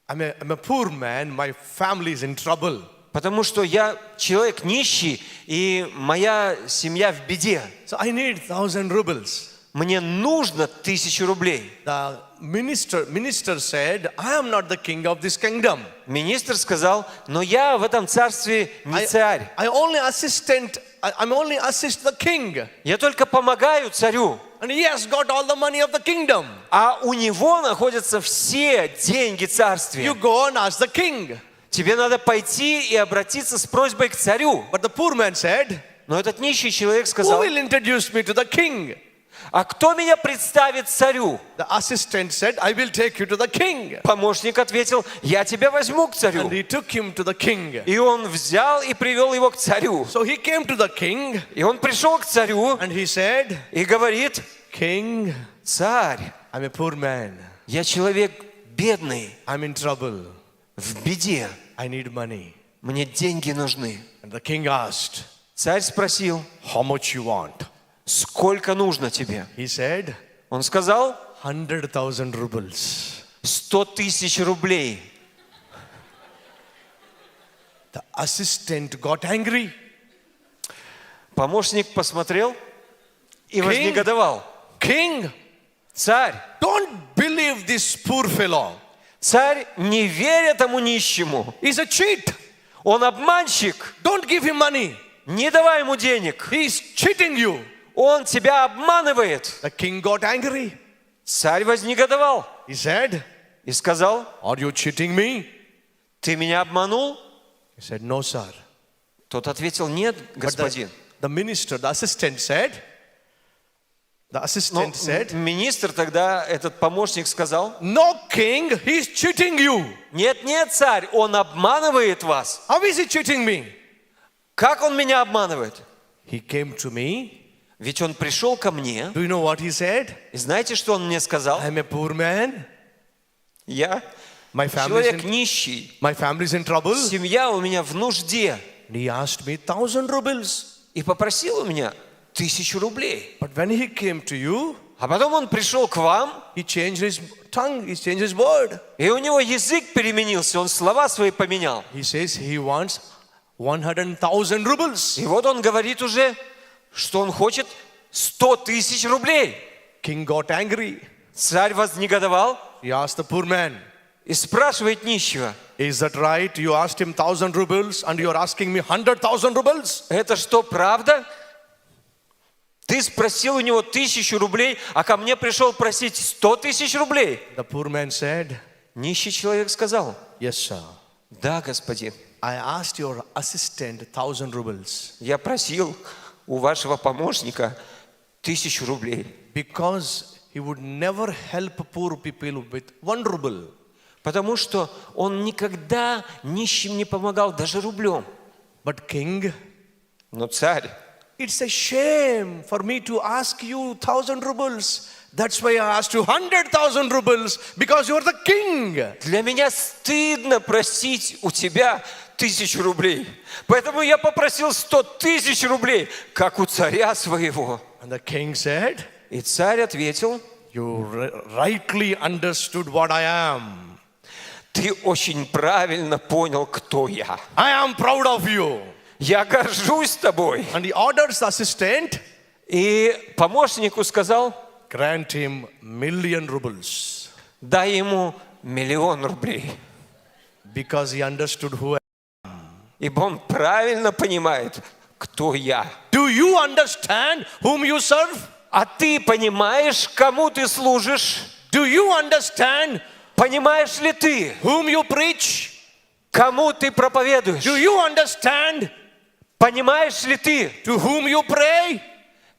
a poor man, my family is in trouble. Потому что я человек нищий, и моя семья в беде. So I need 1,000 rubles. Мне нужно 1000 рублей. The minister said, I am not the king of this kingdom. Министр сказал: но я в этом царстве не царь. I'm only assist the king. Я только помогаю царю. And he has got all the money of the kingdom. А у него находятся все деньги царствия. You go and ask the king. Тебе надо пойти и обратиться с просьбой к царю. But the poor man said, Но этот нищий человек who сказал: will introduce me to the king? а кто меня представит царю? The assistant said, I will take you to the king. Помощник ответил: я тебя возьму к царю. And he took him to the king. И он взял и привел его к царю. So he came to the king И он пришел к царю and he said, и говорит: King, царь, I'm a poor man. я человек бедный, I'm in trouble. в беде. I need money. Мне деньги нужны. And the king asked, Царь спросил: how much you want? сколько нужно тебе? He said, Он сказал: 100,000 rubles. 100 000 рублей. The assistant got angry. Помощник посмотрел и вознегодовал. King, Царь, don't believe this poor fellow. царь, не верь этому нищему. He's a cheat. Он обманщик. Don't give him money. Не давай ему денег. He's cheating you. Он тебя обманывает. The king got angry. Царь вознегодовал He said, и сказал: are you cheating me? ты меня обманул? He said, no, sir. Тот ответил: нет, But господин. the minister, the assistant said, Но министр тогда, этот помощник, сказал: no, king, he's cheating you. нет, царь, он обманывает вас. How is he cheating me? Как он меня обманывает? He came to me. Ведь он пришел ко мне. Do you know what he said? И знаете, что он мне сказал? I'm a poor man. Я My family человек нищий. is in trouble. Семья у меня в нужде. And he asked me 1,000 rubles. И попросил у меня 1000 рублей. But when he came to you, А потом он пришел к вам, he changed his tongue, he changed his word. и у него язык переменился, он слова свои поменял. He says he wants 100,000 rubles. И вот он говорит уже, что он хочет 100 000 рублей. King got angry. Царь вознегодовал He asked the poor man, и спрашивает нищего: is that right? You asked him 1,000 rubles and you're asking me 100,000 rubles? это что, правда? Ты спросил у него 1000 рублей, а ко мне пришел просить 100 000 рублей. The poor man said, Нищий человек сказал: yes, sir. да, господин, I asked your assistant 1,000 rubles я просил у вашего помощника 1000 рублей, because he would never help poor people with 1 ruble. потому что он никогда нищим не помогал, даже рублем. But king, Но царь, it's a shame for me to ask you 1,000 rubles. That's why I asked you 100,000 rubles because you're the king. для меня стыдно просить у тебя 1000 рублей. Поэтому я попросил 100 000 рублей, как у царя своего. And the king said, И царь ответил: you rightly understood what I am. ты очень правильно понял, кто я. I am proud of you. Я горжусь тобой. And he orders the assistant, И помощнику сказал: grant him 1,000,000 rubles. дай ему 1 000 000 рублей. Because he understood who I am. ибо он правильно понимает, кто я. Do you understand whom you serve? А ты понимаешь, кому ты служишь? Do you understand Понимаешь ли ты, whom you preach? кому ты проповедуешь? Do you understand Понимаешь ли ты, to whom you pray?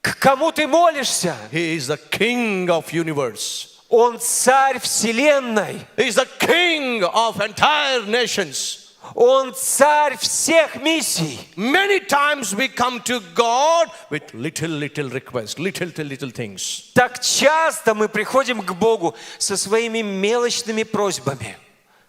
к кому ты молишься? He is the King of universe. Он царь вселенной. He is the King of entire nations. Он царь всех миссий. Many times we come to God with little requests, little things. Так часто мы приходим к Богу со своими мелочными просьбами.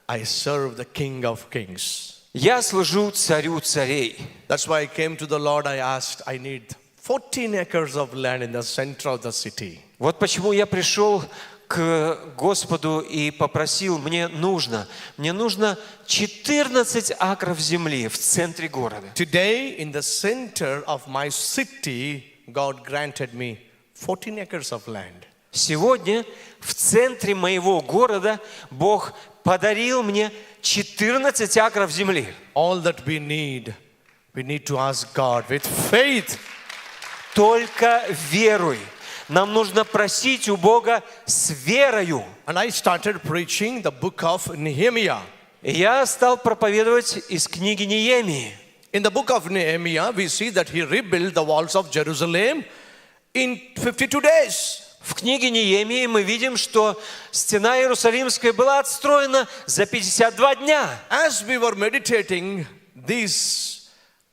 I serve the King of kings. Я служу царю царей. That's why I came to the Lord. I asked, I need 14 acres of land in the center of the city. Вот почему я пришел к Господу и попросил, мне нужно 14 акров земли в центре города. Today, in the center of my city, God granted me 14 acres of land. Сегодня в центре моего города Бог подарил мне 14 акров земли. All that we need to ask God with faith. Только веруй. Нам нужно просить у Бога с верою. And I started preaching the book of Nehemiah. И я стал проповедовать из книги Неемии. In the book of Nehemiah, we see that he rebuilt the walls of Jerusalem in 52 days. В книге Неемии мы видим, что стена Иерусалимская была отстроена за 52 дня. As we were meditating this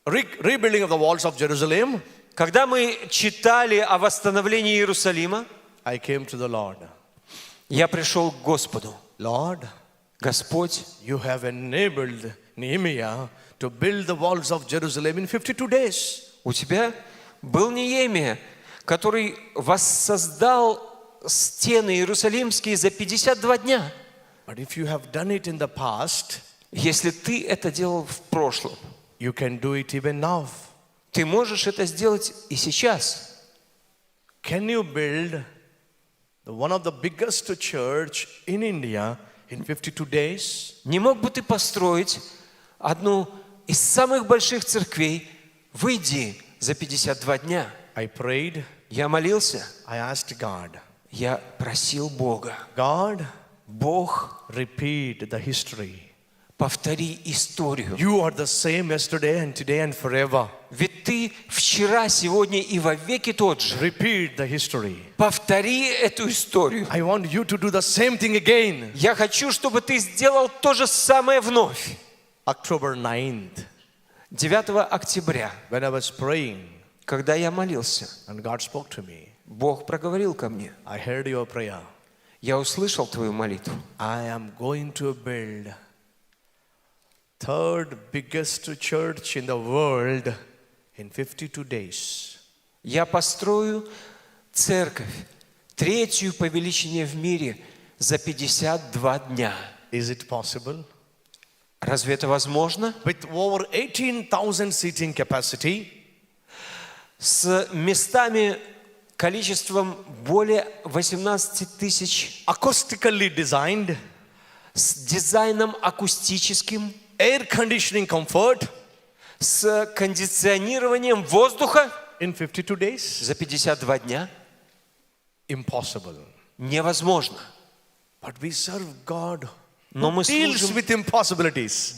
rebuilding of the walls of Jerusalem, Когда мы читали о восстановлении Иерусалима, I came to the Lord. я пришел к Господу. Lord, Господь, you have enabled Nehemiah to build the walls of Jerusalem in 52 days. у тебя был Неемия, который воссоздал стены Иерусалимские за 52 дня. But if you have done it in the past, Если ты это делал в прошлом, you can do it even now. ты можешь это сделать и сейчас. Can you build one of the biggest church in India in 52 days? Не мог бы ты построить одну из самых больших церквей в Индии за 52 дня? I prayed, Я молился, I asked God, я просил Бога. God, Бог, repeat the history. повтори историю. You are the same yesterday and today and forever. Ведь ты вчера, сегодня и во веки тот же. Repeat the history. Повтори эту историю. I want you to do the same thing again. Я хочу, чтобы ты сделал то же самое вновь. October 9th, 9 октября, when I was praying когда я молился, and God spoke to me, Бог проговорил ко мне. I heard your prayer. Я услышал твою молитву. I am going to build third biggest church in the world in 52 days. Я построю церковь, третью по величине в мире, за 52 дня. Is it possible? Разве это возможно? With over 18,000 seating capacity, С местами, количеством более 18 тысяч, acoustically designed, с дизайном акустическим, air conditioning comfort с кондиционированием воздуха in 52 days? за 52 дня? Impossible. Невозможно. But we serve God Но мы who deals служим with impossibilities.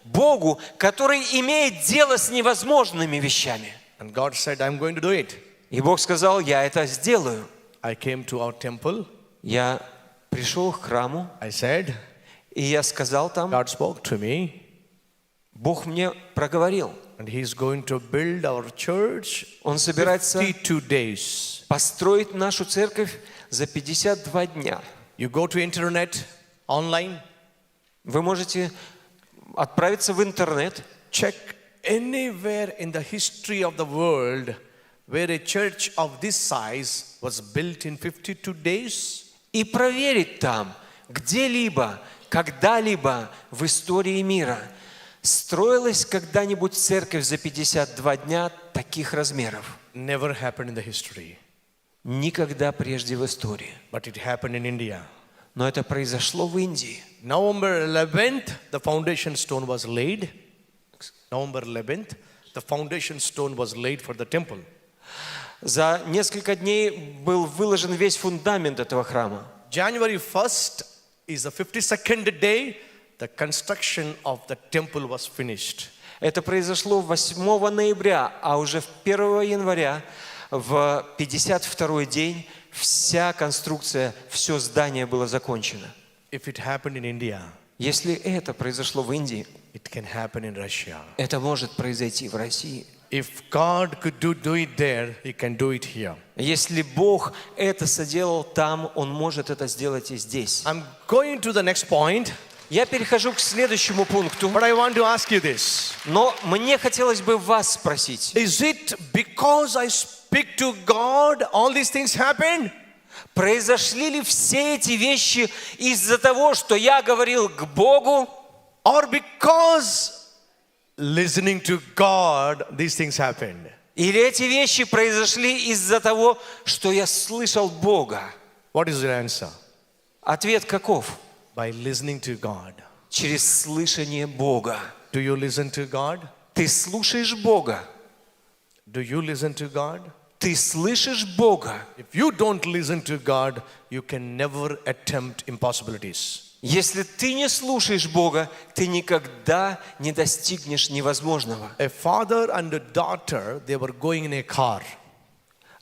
Богу, который имеет дело с невозможными вещами. And God said, I'm going to do it. И Бог сказал, я это сделаю. I came to our temple. Я пришел к храму, I said, и я сказал там, God spoke to me, Бог мне проговорил. and He's going to build our church Он собирается 52 days. построить нашу церковь за 52 дня. You go to internet, online, Вы можете отправиться в интернет, check anywhere in the history of the world where a church of this size was built in 52 days. и проверить там, где-либо, когда-либо в истории мира строилась когда-нибудь церковь за 52 дня таких размеров. Never happened in the history, Никогда прежде в истории. but it happened in India. Но это произошло в Индии. November 11th, the foundation stone was laid. November 11th, the foundation stone was laid for the temple. За несколько дней был выложен весь фундамент этого храма. January 1st is the 52nd day, the construction of the temple was finished. Это произошло 8 ноября, а уже 1 января, в 52-й день, вся конструкция, все здание было закончено. If it happened in India, Если это произошло в Индии, it can happen in Russia. это может произойти в России. If God could do it there, He can do it here. Если Бог это соделал там, Он может это сделать и здесь. I'm going to the next point, Я перехожу к следующему пункту, but I want to ask you this. но мне хотелось бы вас спросить. Is it because I speak to God, all these things happen? Произошли ли все эти вещи из-за того, что я говорил к Богу, Or because listening to God, these things happened? или эти вещи произошли из-за того, что я слышал Бога? What is your answer? Ответ каков? By listening to God. Через слышание Бога. Do you listen to God? Ты слушаешь Бога? Do you listen to God? Ты слышишь Бога? If you don't listen to God, you can never attempt impossibilities. Если ты не слушаешь Бога, ты никогда не достигнешь невозможного. A father and a daughter, they were going in a car.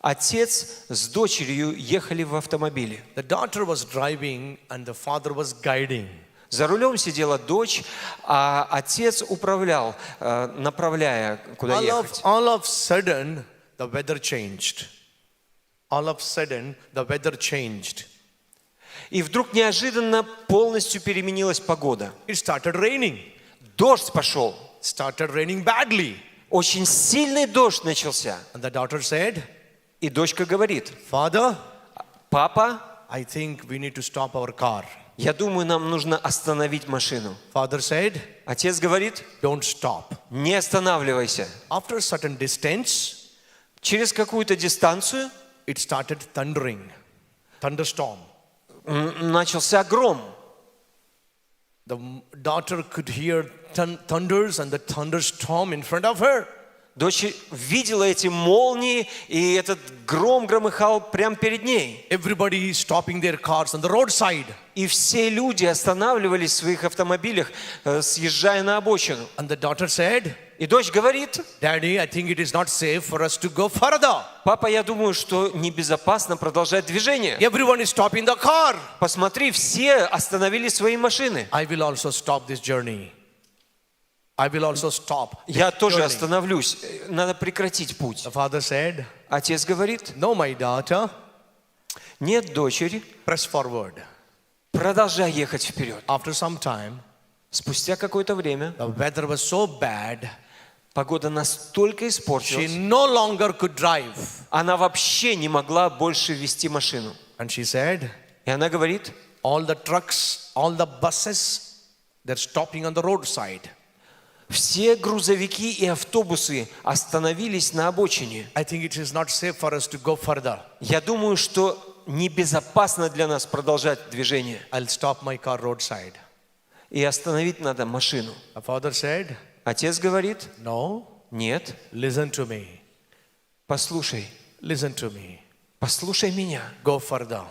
Отец с дочерью ехали в автомобиле. The daughter was driving and the father was guiding. За рулем сидела дочь, а отец управлял, направляя, куда ехать. All of sudden, the weather changed. All of sudden, the weather changed. И вдруг неожиданно полностью переменилась погода. It started raining. Дождь пошел. Started raining badly. Очень сильный дождь начался. And the daughter said, И дочка говорит: Father, папа, I think we need to stop our car. я думаю, нам нужно остановить машину. Father said, Отец говорит: don't stop. не останавливайся. After a certain distance, Через какую-то дистанцию it started thundering. Thunderstorm. начался гром. The daughter could hear thunders and the thunderstorm in front of her. Дочь видела эти молнии, и этот гром громыхал прямо перед ней. Everybody is stopping their cars on the roadside. И все люди останавливались в своих автомобилях, съезжая на обочину. And the daughter said, И дочь говорит: Daddy, I think it is not safe for us to go further. папа, я думаю, что небезопасно продолжать движение. Everyone is stopping the car. Посмотри, все остановили свои машины. I will also stop this journey. I will also stop. Я this тоже journey. остановлюсь. Надо прекратить путь. The father said, Отец говорит: No, my daughter, нет, дочери, press forward. продолжай ехать вперед. After some time, Спустя какое-то время the weather was so bad, погода настолько she испортилась, no longer could drive. она вообще не могла больше вести машину. And she said, И она говорит: all the trucks, all the buses, they're stopping on the roadside. все грузовики и автобусы остановились на обочине. I think it is not safe for us to go further. Я думаю, что небезопасно для нас продолжать движение. I'll stop my car roadside. И остановить надо машину. The father said, Отец говорит: no, нет, listen to me. послушай, Listen to me. послушай меня. Go further.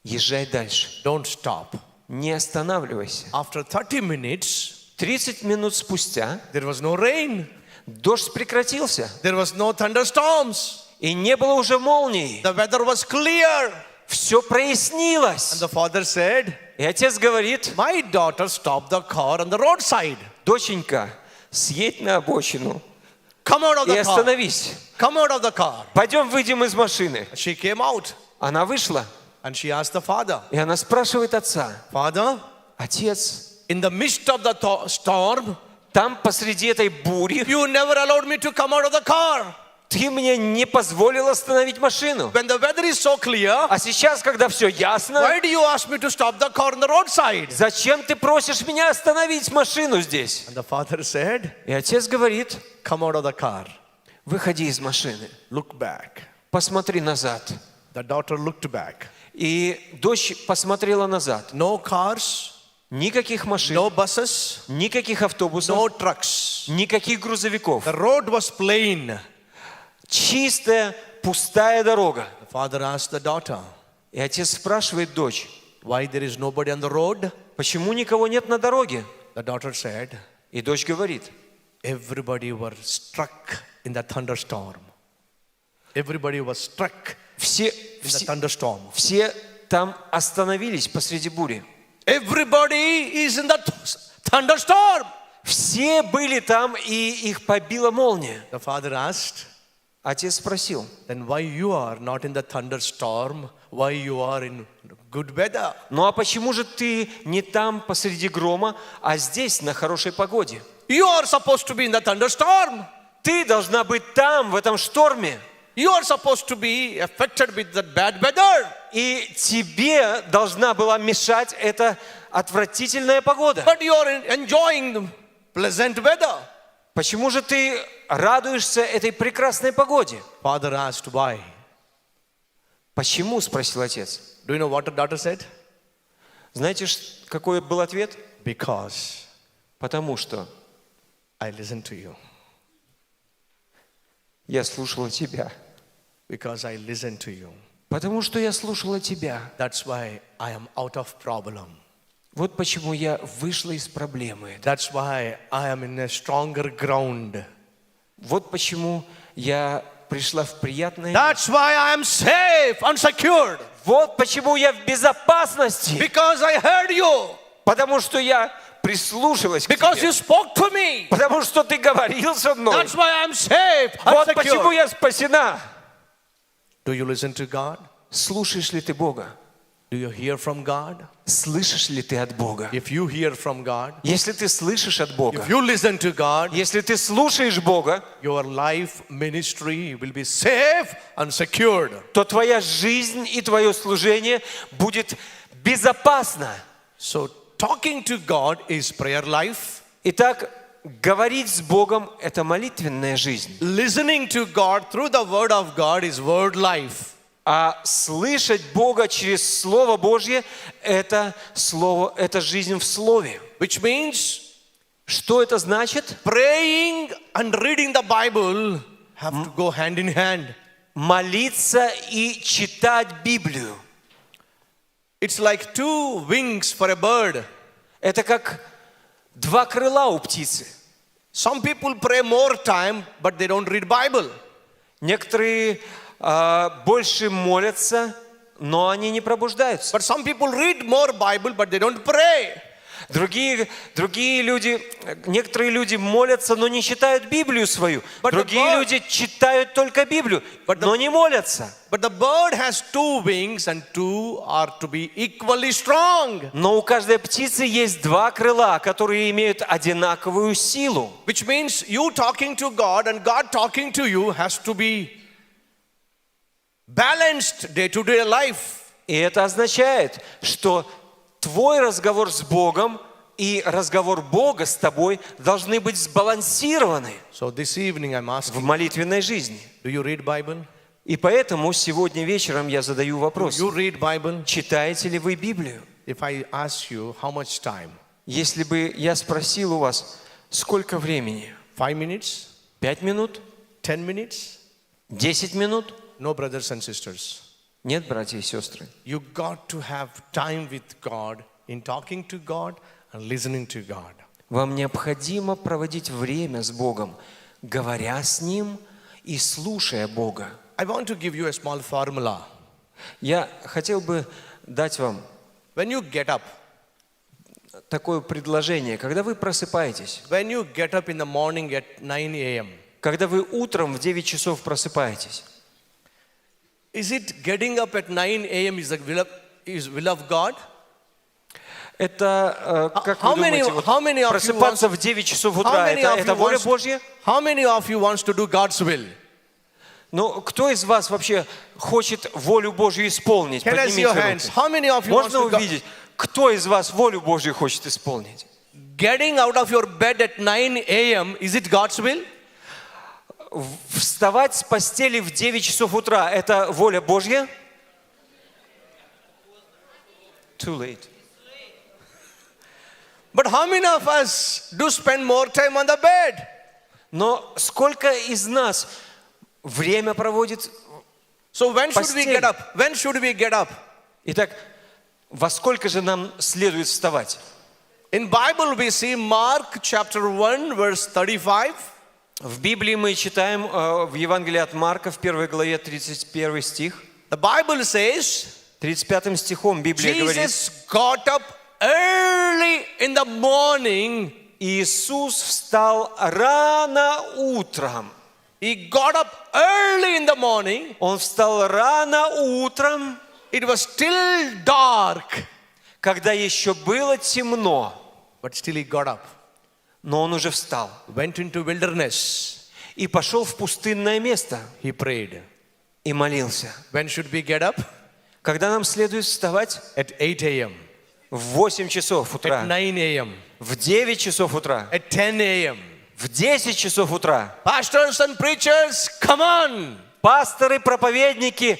Езжай дальше. Don't stop. Не останавливайся. After 30 minutes, 30 минут спустя there was no rain. дождь прекратился. There was no thunderstorms. И не было уже молний. The weather was clear. Все And прояснилось. the father said, И отец говорит: my daughter stopped the car on the roadside. доченька, съедь на обочину Come out of и the car. остановись. Come out of the car. Пойдем выйдем из машины. She came out Она вышла, and she asked the father, и она спрашивает отца: Father, отец, in the midst of the storm, там посреди этой бури you never allowed me to come out of the car. ты мне не позволил остановить машину. When the weather is so clear, А сейчас, когда все ясно, why do you ask me to stop the car on the roadside? зачем ты просишь меня остановить машину здесь? And the father said, И отец говорит: come out of the car. выходи из машины, Look back. посмотри назад. The daughter looked back. И дочь посмотрела назад. No cars, Никаких машин, no buses, никаких автобусов, no trucks. никаких грузовиков. The road was plain. Чистая, пустая дорога. The father asked the daughter, И отец спрашивает дочь, why there is nobody on the road? почему никого нет на дороге? The daughter said, И дочь говорит, everybody were struck in the thunderstorm. Everybody was struck все, in the thunderstorm. все там остановились посреди бури. Everybody is in the thunderstorm. Все были там, и их побила молния. The father asked, Отец спросил, then why you are not in the thunderstorm? Why you are in good weather? ну а почему же ты не там посреди грома, а здесь на хорошей погоде? You are supposed to be in the thunderstorm. Ты должна быть там, в этом шторме. You are supposed to be affected with that bad weather. И тебе должна была мешать эта отвратительная погода. But you are enjoying the pleasant weather. Почему же ты радуешься этой прекрасной погоде? Father asked why. Почему? Спросил отец. Do you know what the daughter said? Знаете, какой был ответ? Because Потому что I listened to you. я слушала тебя. Because I listened to you. Потому что я слушала тебя. That's why I am out of problem. Вот почему я вышла из проблемы. That's why I am in a stronger ground. Вот почему я пришла в приятное... That's why I am safe and secured. Вот почему я в безопасности. Because I heard you. Потому что я прислушалась к Because тебе. you spoke to me. Потому что ты говорил со мной. That's why I am safe and Вот почему secured. я спасена. Do you listen to God? Слушаешь ли ты Бога? Do you hear from God? Слышишь ли ты от Бога? If you hear from God, Если ты слышишь от Бога, if you listen to God, если ты слушаешь Бога, your life ministry will be safe and secured. то твоя жизнь и твое служение будет безопасно. So talking to God is prayer life. Итак, говорить с Богом – это молитвенная жизнь. Listening to God through the word of God is word life. А слышать Бога через Слово Божье – это жизнь в Слове. Which means Что это значит? praying and reading the Bible have to go hand in hand. Молиться и читать Библию. It's like two wings for a bird. Это как два крыла у птицы. Some people pray more time, but they don't read Bible. Некоторые больше молятся, но они не пробуждаются. But some people read more Bible, but they don't pray. Другие люди, некоторые люди молятся, но не читают Библию свою. But Другие люди читают только Библию, но не молятся. But the bird has two wings and two are to be equally strong. Но у каждой птицы есть два крыла, которые имеют одинаковую силу. Which means you talking to God and God talking to you has to be balanced day-to-day life. И это означает, что твой разговор с Богом и разговор Бога с тобой должны быть сбалансированы So this evening I'm в asking, молитвенной жизни. do you read Bible? И поэтому сегодня вечером я задаю вопрос. You read Bible? Читаете ли вы Библию? If I ask you how much time? Если бы я спросил у вас, сколько времени? 5 minutes? 5 минут? 10 minutes? 10 минут? No, brothers and sisters. Нет, братья и сестры. You got to have time with God in talking to God and listening to God. Вам необходимо проводить время с Богом, говоря с Ним и слушая Бога. I want to give you a small formula. Я хотел бы дать вам When you get up, такое предложение. Когда вы просыпаетесь, when you get up in the morning at 9 a.m., когда вы утром в 9 часов просыпаетесь, is it getting up at 9 a.m. is the will of God? это, как How вы many- думаете, вот how many of you просыпаться wants- в 9 часов How утра, many of это you воля wants- Божья? How many of you wants to do God's will? Ну, кто из вас вообще хочет волю Божью исполнить? Can I see your Поднимите hands? руки. How many of you wants Можно to go? увидеть, кто из вас волю Божью хочет исполнить? Getting out of your bed at 9 a.m., is it God's will? Вставать с постели в 9 часов утра – это воля Божья? Too late. But how many of us do spend more time on the bed? Но сколько из нас время проводит? So when should we Постель. get up? When should we get up? Итак, во сколько же нам следует вставать? In Bible we see Mark chapter 1 verse 35. В Библии мы читаем в Евангелии от Марка в 1 главе 31 стих. The Bible says 35 стихом Библия говорит: Jesus got up early in the morning. Иисус встал рано утром. He got up early in the morning. Он встал рано утром, It was still dark, когда еще было темно, but still he got up. но он уже встал Went into wilderness. и пошел в пустынное место He prayed. и молился. When should we get up? Когда нам следует вставать? At 8 a.m. В 8 часов At утра, 9 a.m. в 9 часов утра, At 10 a.m. в 10 часов утра. Pastors and preachers, come on! Пасторы, проповедники,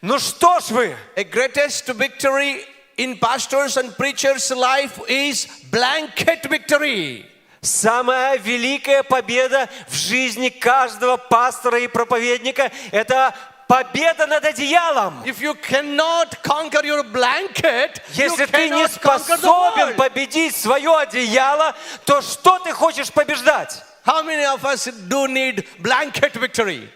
ну что ж вы? A greatest victory in pastors and preachers' life is blanket victory. Самая великая победа в жизни каждого пастора и проповедника – это победа над одеялом. If you cannot conquer your blanket, you Если ты не cannot conquer the способен world. победить свое одеяло, то что ты хочешь побеждать? How many of us do need blanket victory?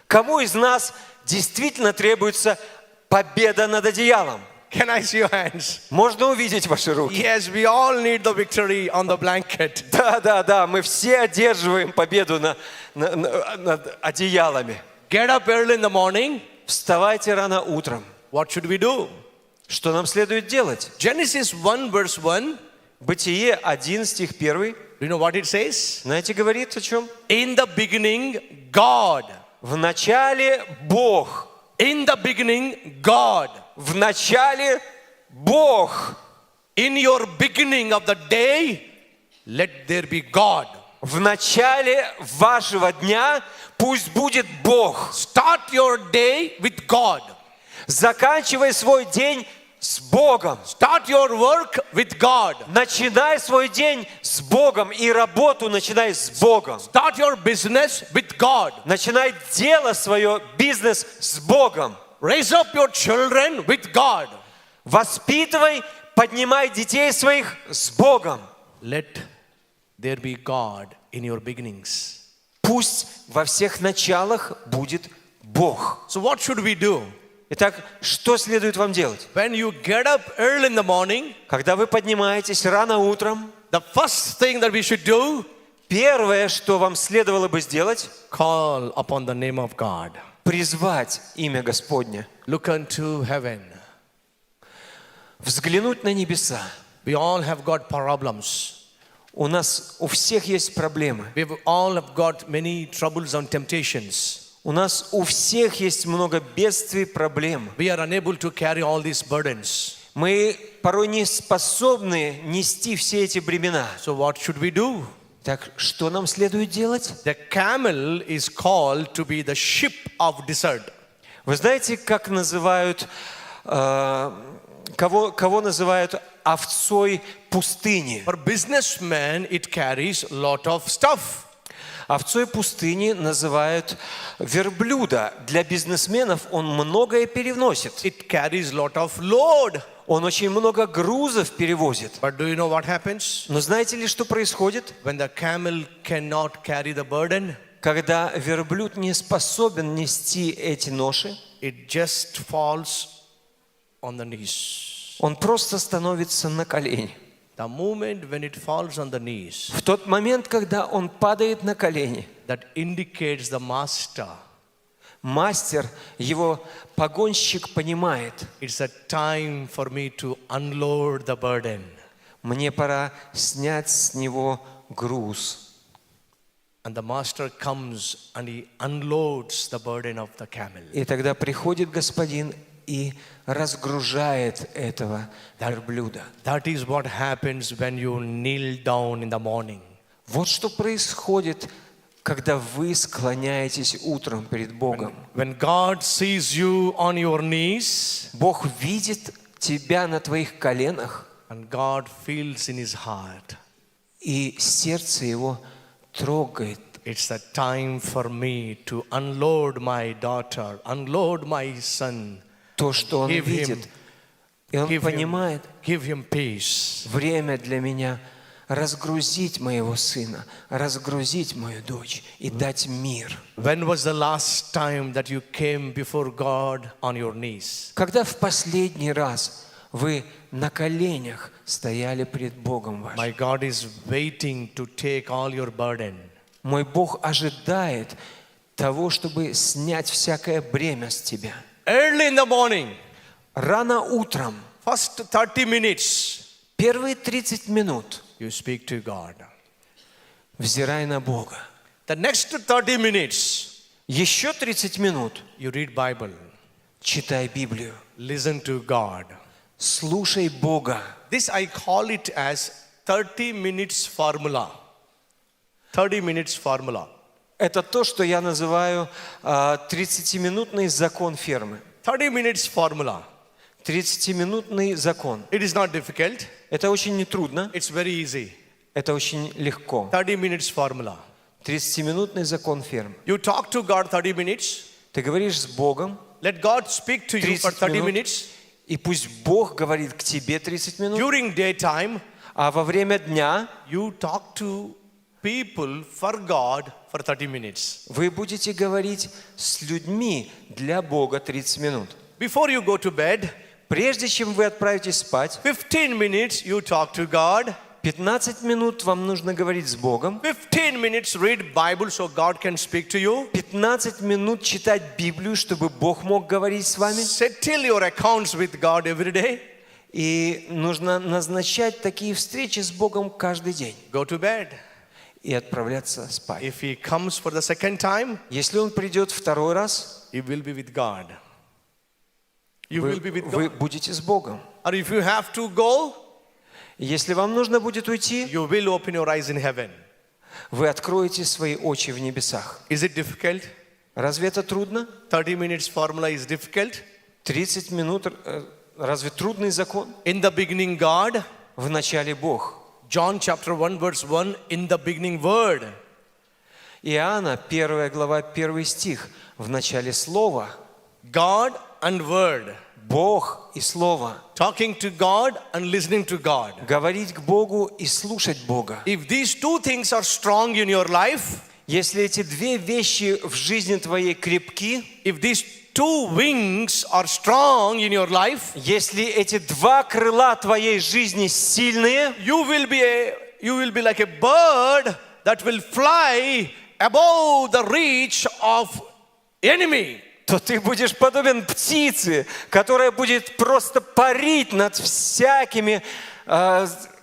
Кому из нас действительно требуется победа над одеялом? Can I see your hands? Можно увидеть ваши руки? Yes, we all need the victory on the blanket. Да, мы все одерживаем победу над одеялами. Get up early in the morning. Вставайте рано утром. What should we do? Что нам следует делать? Genesis 1 verse 1. Бытие 1, стих 1. Do you know what it says? Знаете, говорит о чем? In the beginning, God. В начале Бог. In the beginning, God. В начале Бог. In your beginning of the day, let there be God. В начале вашего дня пусть будет Бог. Start your day with God. Заканчивай свой день с Богом. Start your work with God. Начинай свой день с Богом и работу начинай с Богом. Start your business with God. Начинай дело свое, бизнес с Богом. Raise up your children with God. Воспитывай, поднимай детей своих с Богом. Let there be God in your beginnings. Пусть во всех началах будет Бог. So what should we do? Итак, что следует вам делать? When you get up early in the morning, Когда вы поднимаетесь рано утром, the first thing that we should do, первое, что вам следовало бы сделать, call upon the name of God. призвать имя Господне, Look unto heaven. взглянуть на небеса. We all have got problems. У всех есть проблемы. We all have got many troubles and temptations. У нас у всех есть много бедствий, проблем. We are unable to carry all these burdens. Мы порой не способны нести все эти бремена. So what should we do? Так что нам следует делать? The camel is called to be the ship of desert. Вы знаете, как называют, кого называют овцой пустыни? For businessmen, it carries a lot of stuff. Овцой пустыни называют верблюда. Для бизнесменов он многое переносит. It carries a lot of load. Он очень много грузов перевозит. But do you know what happens? Но знаете ли, что происходит? When the camel cannot carry the burden, Когда верблюд не способен нести эти ноши, it just falls on the knees. он просто становится на колени. The moment when it falls on the knees, В тот момент, когда он падает на колени, that indicates the master. мастер, его погонщик понимает, It's a time for me to unload the burden. мне пора снять с него груз. And the master comes and he unloads the burden of the camel. И тогда приходит господин и разгружает этого верблюда. That is what happens when you kneel down in the morning. Вот что происходит, когда вы склоняетесь утром перед Богом. When God sees you on your knees, Бог видит тебя на твоих коленах. And God feels in his heart, И сердце его трогает. it's the time for me to unload my daughter, unload my son, То, что он Give him- видит. И он give him- понимает, give him peace. время для меня разгрузить моего сына, разгрузить мою дочь и дать мир. When was the last time that you came before God on your knees? Когда в последний раз вы на коленях стояли пред Богом вашим? My God is waiting to take all your burden. Мой Бог ожидает того, чтобы снять всякое бремя с тебя. Early in the morning, Рано утром, first 30 minutes, первые 30 минут, you speak to God. взирай на Бога. The next 30 minutes, Еще 30 минут you read Bible, читай Библию. listen to God. Слушай Бога. This I call it as 30 minutes formula. 30 minutes formula. Это то, что я называю 30-минутный закон фермы. 30 minutes formula. 30-минутный закон. It is not difficult. Это очень нетрудно, It's very easy. это очень легко. 30 minutes formula. 30-минутный закон фермы. You talk to God 30 minutes. Ты говоришь с Богом, Let God speak to you for 30 30 минут. minutes. и пусть Бог говорит к тебе 30 минут, During daytime, а во время дня you talk to people for God for 30 minutes. вы будете говорить с людьми для Бога 30 минут. Before you go to bed, Прежде чем вы отправитесь спать, 15 minutes you talk to God. 15 минут вам нужно говорить с Богом, 15 minutes read Bible so God can speak to you. 15 минут читать Библию, чтобы Бог мог говорить с вами. Settle your accounts with God every day. И нужно назначать такие встречи с Богом каждый день Go to bed. и отправляться спать. If he comes for the second time, Если Он придет второй раз, you will be with God. You will be with вы God. будете с Богом. Or if you have to go, Если вам нужно будет уйти, you will open your eyes in heaven. вы откроете свои очи в небесах. Is it difficult? Разве это трудно? 30 minutes formula is difficult. 30 минут, разве трудный закон? In the beginning, God. В начале Бог. John chapter 1 verse 1, in the beginning word. Иоанна, 1 глава, 1 стих. В начале Слово. God and word. Бог и Слово. Talking to God and listening to God. Говорить к Богу и слушать Бога. If these two things are strong in your life, Если эти две вещи в жизни твоей крепки, if these two wings are strong in your life, если эти два крыла твоей жизни сильные, you will be like a bird that will fly above the reach of enemy. то ты будешь подобен птице, которая будет просто парить над всякими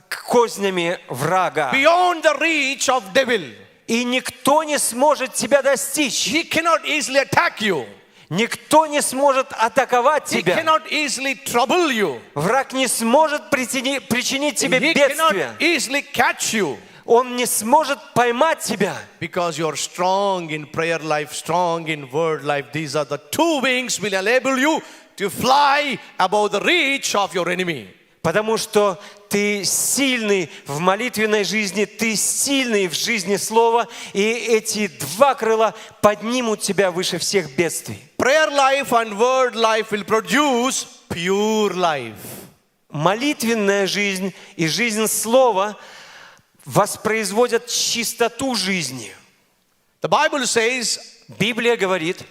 кознями врага. Beyond the reach of devil. И никто не сможет тебя достичь. He cannot easily attack you. Никто не сможет атаковать He тебя. cannot easily trouble you. Враг не сможет причинить тебе He бедствие. cannot easily catch you. Он не сможет поймать тебя. Because you're strong in prayer life, strong in word life. These are the two wings will enable you to fly above the reach of your enemy. Потому что ты сильный в молитвенной жизни, ты сильный в жизни слова, и эти два крыла поднимут тебя выше всех бедствий. Prayer life and word life will produce pure life. Молитвенная жизнь и жизнь слова воспроизводят чистоту жизни. The Bible says, Библия говорит,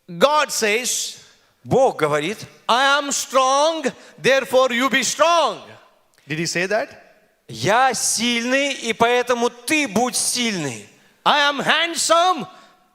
God says, Бог говорит, I am strong, therefore you be strong. Did he say that? я сильный, и поэтому ты будь сильный. I am handsome,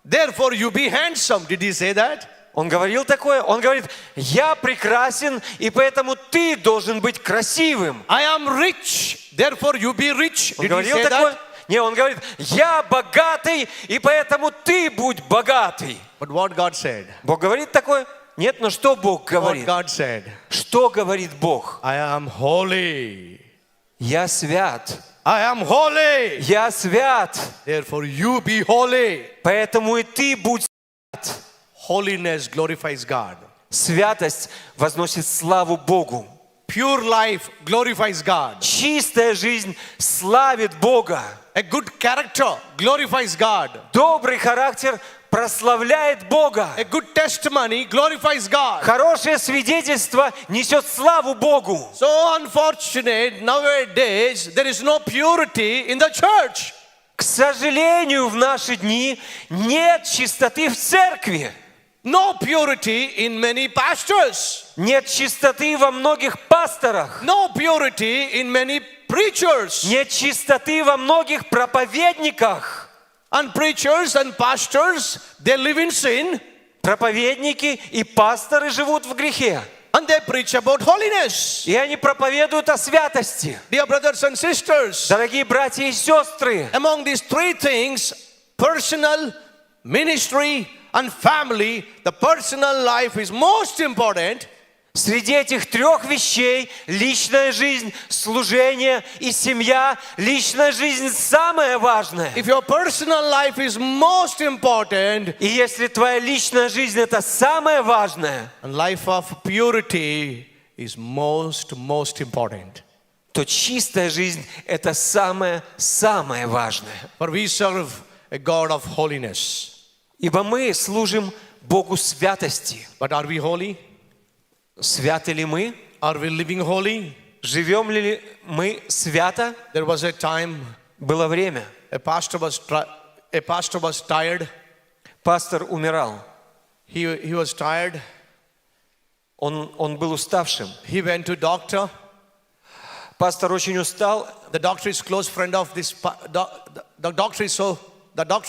therefore you be handsome. Did he say that? Он говорил такое? Он говорит, я прекрасен, и поэтому ты должен быть красивым. I am rich, therefore you be rich. Он Did he говорил say такое? that? Не, он говорит, я богатый, и поэтому ты будь богатый. But what God said? Бог говорит такое? Нет, но что Бог What говорит? God said? Что говорит Бог? I am holy. Я свят. I am holy. Я свят. Therefore you be holy. Поэтому и ты будь свят. Holiness glorifies God. Святость возносит славу Богу. pure life glorifies God. Чистая жизнь славит Бога. A good character glorifies God. Добрый характер прославляет Бога. A good testimony glorifies God. Хорошее свидетельство несет славу Богу. So unfortunate, nowadays there is no purity in the church. К сожалению, в наши дни нет чистоты в церкви. No purity in many pastors. Нет чистоты во многих пасторах. No purity in many preachers. Нет чистоты во многих проповедниках. And preachers and pastors, they live in sin. Проповедники и пасторы живут в грехе. And they preach about holiness. И они проповедуют о святости. Dear brothers and sisters, Дорогие братья и сестры, among these three things, personal, ministry, and family, the personal life is most important. среди этих трех вещей личная жизнь, служение и семья, личная жизнь самое важное. If your personal life is most important, И если твоя личная жизнь это самое важное, and life of purity is most important. то чистая жизнь это самое важное. For we serve a God of holiness. Ибо мы служим Богу святости. But are we holy? Святы ли мы? Are we living holy? Живем ли мы свято? There was a time Было время. a pastor was tired. Пастор умирал. He was tired. Он был уставшим. He went to doctor. Пастор очень устал. The doctor is close friend of this. The doctor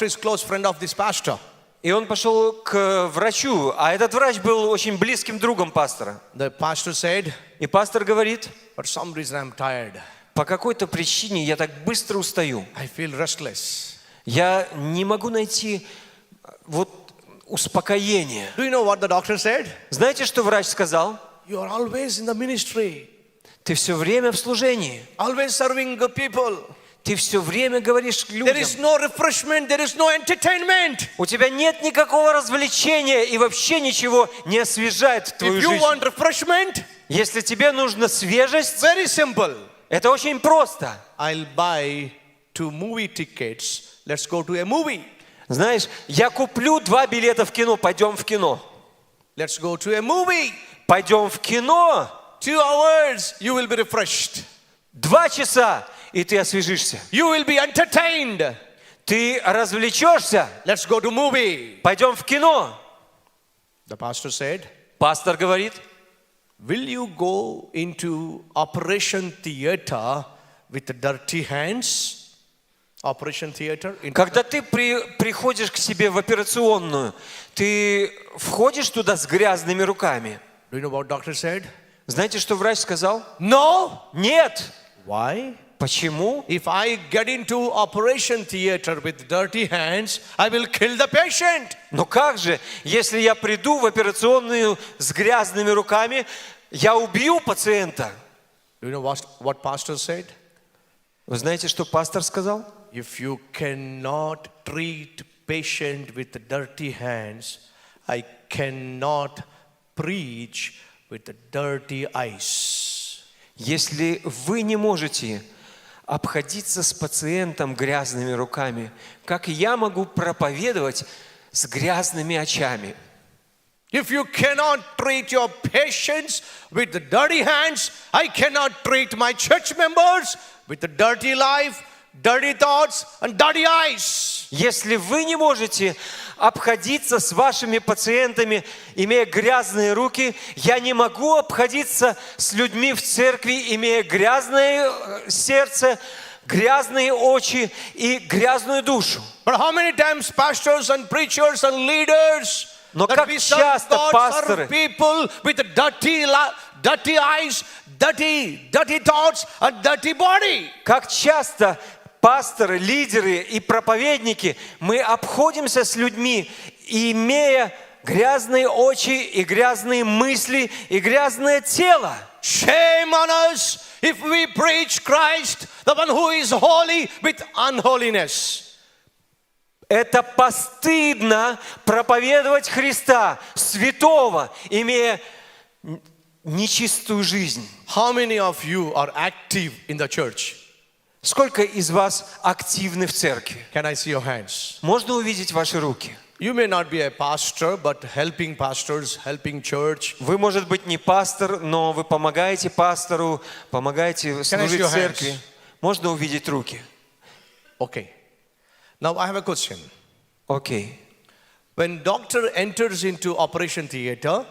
is close friend of this pastor. И он пошел к врачу, а этот врач был очень близким другом пастора. The pastor said, И пастор говорит, for some reason I'm tired. по какой-то причине я так быстро устаю. I feel restless. Я не могу найти успокоение. Do you know what the doctor said? Знаете, что врач сказал? You are always in the ministry, Ты все время в служении. always serving the people. Ты все время говоришь There людям. is no refreshment, there is no entertainment. У тебя нет никакого развлечения и вообще ничего не освежает твою If you жизнь. want refreshment, Если тебе нужна свежесть, very simple. это очень просто. I'll buy 2 movie tickets. Let's go to a movie. Знаешь, я куплю 2 билета в кино, пойдем в кино. Let's go to a movie. Пойдем в кино. 2 hours, you will be refreshed. 2 часа, и ты освежишься. You will be entertained. Ты развлечешься. Let's go to movie. Пойдем в кино. The pastor said, Пастор говорит, will you go into operation theater with dirty hands? Operation theater. когда ты приходишь к себе в операционную, ты входишь туда с грязными руками. Do you know what doctor said? Знаете, что врач сказал? No. Нет. Why? Почему? If I get into operation theater with dirty hands, I will kill the patient. Но как же, если я приду в операционную с грязными руками, я убью пациента? Do you know what pastor said? Вы знаете, что пастор сказал? If you cannot treat patient with dirty hands, I cannot preach with dirty eyes. Если вы не можете обходиться с пациентом грязными руками, как я могу проповедовать с грязными очами? If you cannot treat your patients with the dirty hands, I cannot treat my church members with the dirty life, dirty thoughts and dirty eyes. Если вы не можете обходиться с вашими пациентами, имея грязные руки, я не могу обходиться с людьми в церкви, имея грязное сердце, грязные очи и грязную душу. But how many times pastors and preachers and leaders Но that как we serve часто God, пасторы, serve people with dirty eyes, dirty thoughts and dirty body. как часто пасторы, лидеры и проповедники, мы обходимся с людьми, имея грязные очи и грязные мысли и грязное тело. Shame on us if we preach Christ, the one who is holy, with unholiness. Это постыдно проповедовать Христа, святого, имея нечистую жизнь. How many of you are active in the church? Сколько из вас активны в церкви? Can I see your hands? Можно увидеть ваши руки? You may not be a pastor, but helping pastors, helping church. Вы, может быть, не пастор, но вы помогаете пастору, помогаете служить your в церкви. hands? Можно увидеть руки. Okay. Now I have a question. Окей. When doctor enters into operation theater,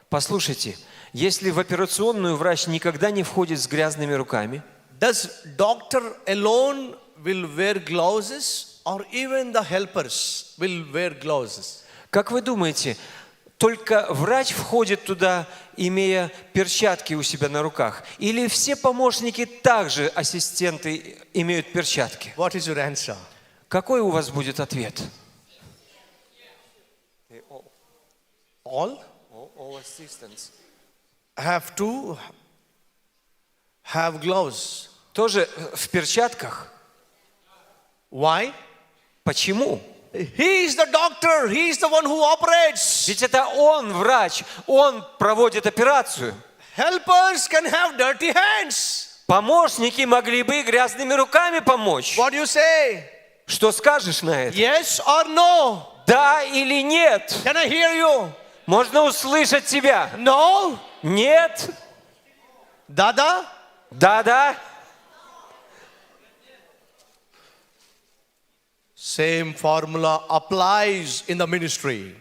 Послушайте, если в операционную врач никогда не входит с грязными руками, does doctor alone will wear gloves or even the helpers will wear gloves? как вы думаете, только врач входит туда, имея перчатки у себя на руках? Или все помощники также, ассистенты, имеют перчатки? What is your answer? Какой у вас будет ответ? All All assistants. have to have gloves. Тоже в перчатках? Why? Почему? He is the doctor. He is the one who operates. Ведь это он врач, он проводит операцию. Helpers can have dirty hands. Помощники могли бы и грязными руками помочь. What do you say? Что скажешь на это? Yes or no? Да или нет? Can I hear you? Можно услышать тебя. No? Нет? Dada? Да-да? Same formula applies in the ministry.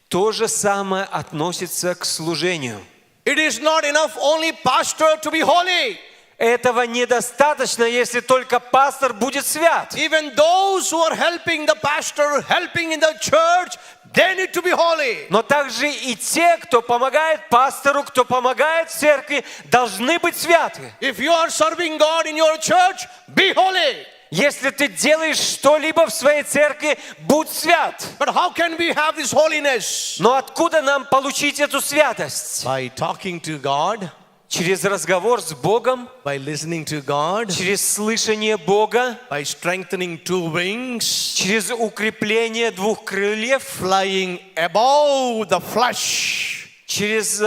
То же самое относится к служению. It is not enough only pastor to be holy. Этого недостаточно, если только пастор будет свят. Even those who are helping the pastor, helping in the church, they need to be holy. Но также и те, кто помогает пастору, кто помогает церкви, должны быть святы. If you are serving God in your church, be holy. Если ты делаешь что-либо в своей церкви, будь свят. But how can we have this holiness? Но откуда нам получить эту святость? By talking to God, Через разговор с Богом, by listening to God, через слышание Бога, by strengthening two wings, через укрепление двух крыльев, flying above the flesh, через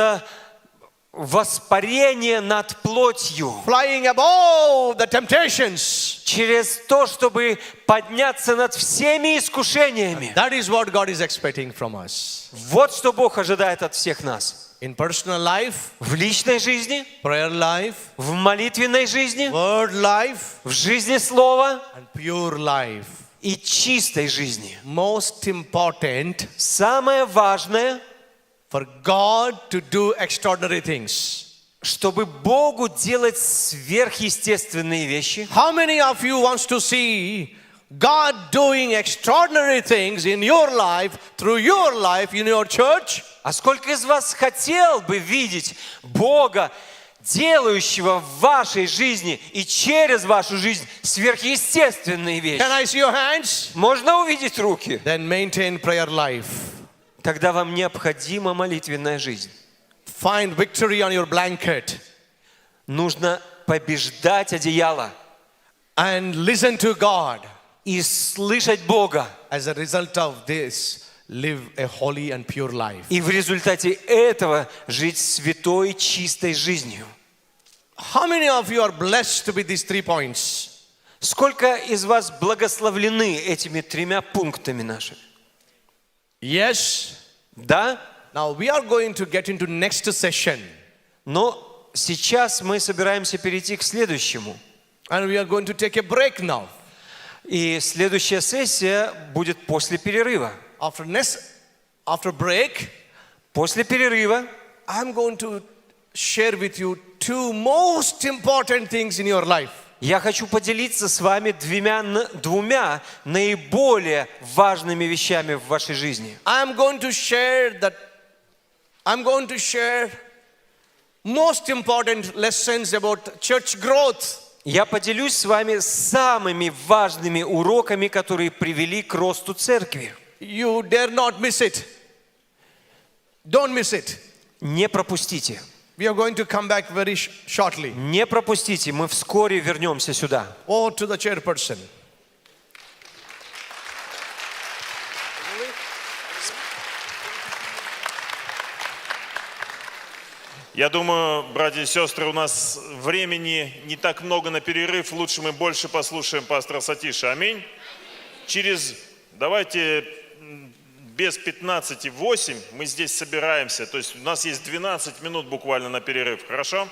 воспарение над плотью, flying above the temptations. через то, чтобы подняться над всеми искушениями. That is what God is expecting from us. Вот что Бог ожидает от всех нас. In personal life, В личной жизни, prayer life, в молитвенной жизни, word life, в жизни слова and pure life. и чистой жизни. Most important Самое важное, for God to do extraordinary things. чтобы Богу делать сверхъестественные вещи. How many of you wants to see God doing extraordinary things in your life, through your life, in your church? А сколько из вас хотел бы видеть Бога, делающего в вашей жизни и через вашу жизнь сверхъестественные вещи? Can I see your hands? Можно увидеть руки? Then maintain prayer life. Тогда вам необходима молитвенная жизнь. Find victory on your blanket Нужно побеждать одеяло and listen to God. и слышать Бога. As a result of this, live a holy and pure life. И в результате этого жить святой, чистой жизнью. How many of you are blessed with these 3 points? Сколько из вас благословлены этими 3 пунктами нашими? Yes. Да? Now we are going to get into next session. Но сейчас мы собираемся перейти к следующему. And we are going to take a break now. И следующая сессия будет после перерыва. After break, После перерыва I'm going to share with you 2 most important things in your life. я хочу поделиться с вами двумя наиболее важными вещами в вашей жизни. I'm going to share most important lessons about church growth. Я поделюсь с вами самыми важными уроками, которые привели к росту церкви. You dare not miss it. Don't miss it. Не пропустите. We are going to come back very shortly. Не пропустите, мы вскоре вернемся сюда. Over to the chairperson. Я думаю, братья и сестры, у нас времени не так много на перерыв. Лучше мы больше послушаем пастора Сатиша. Аминь. Давайте без 15:08 мы здесь собираемся. То есть у нас есть 12 минут буквально на перерыв. Хорошо?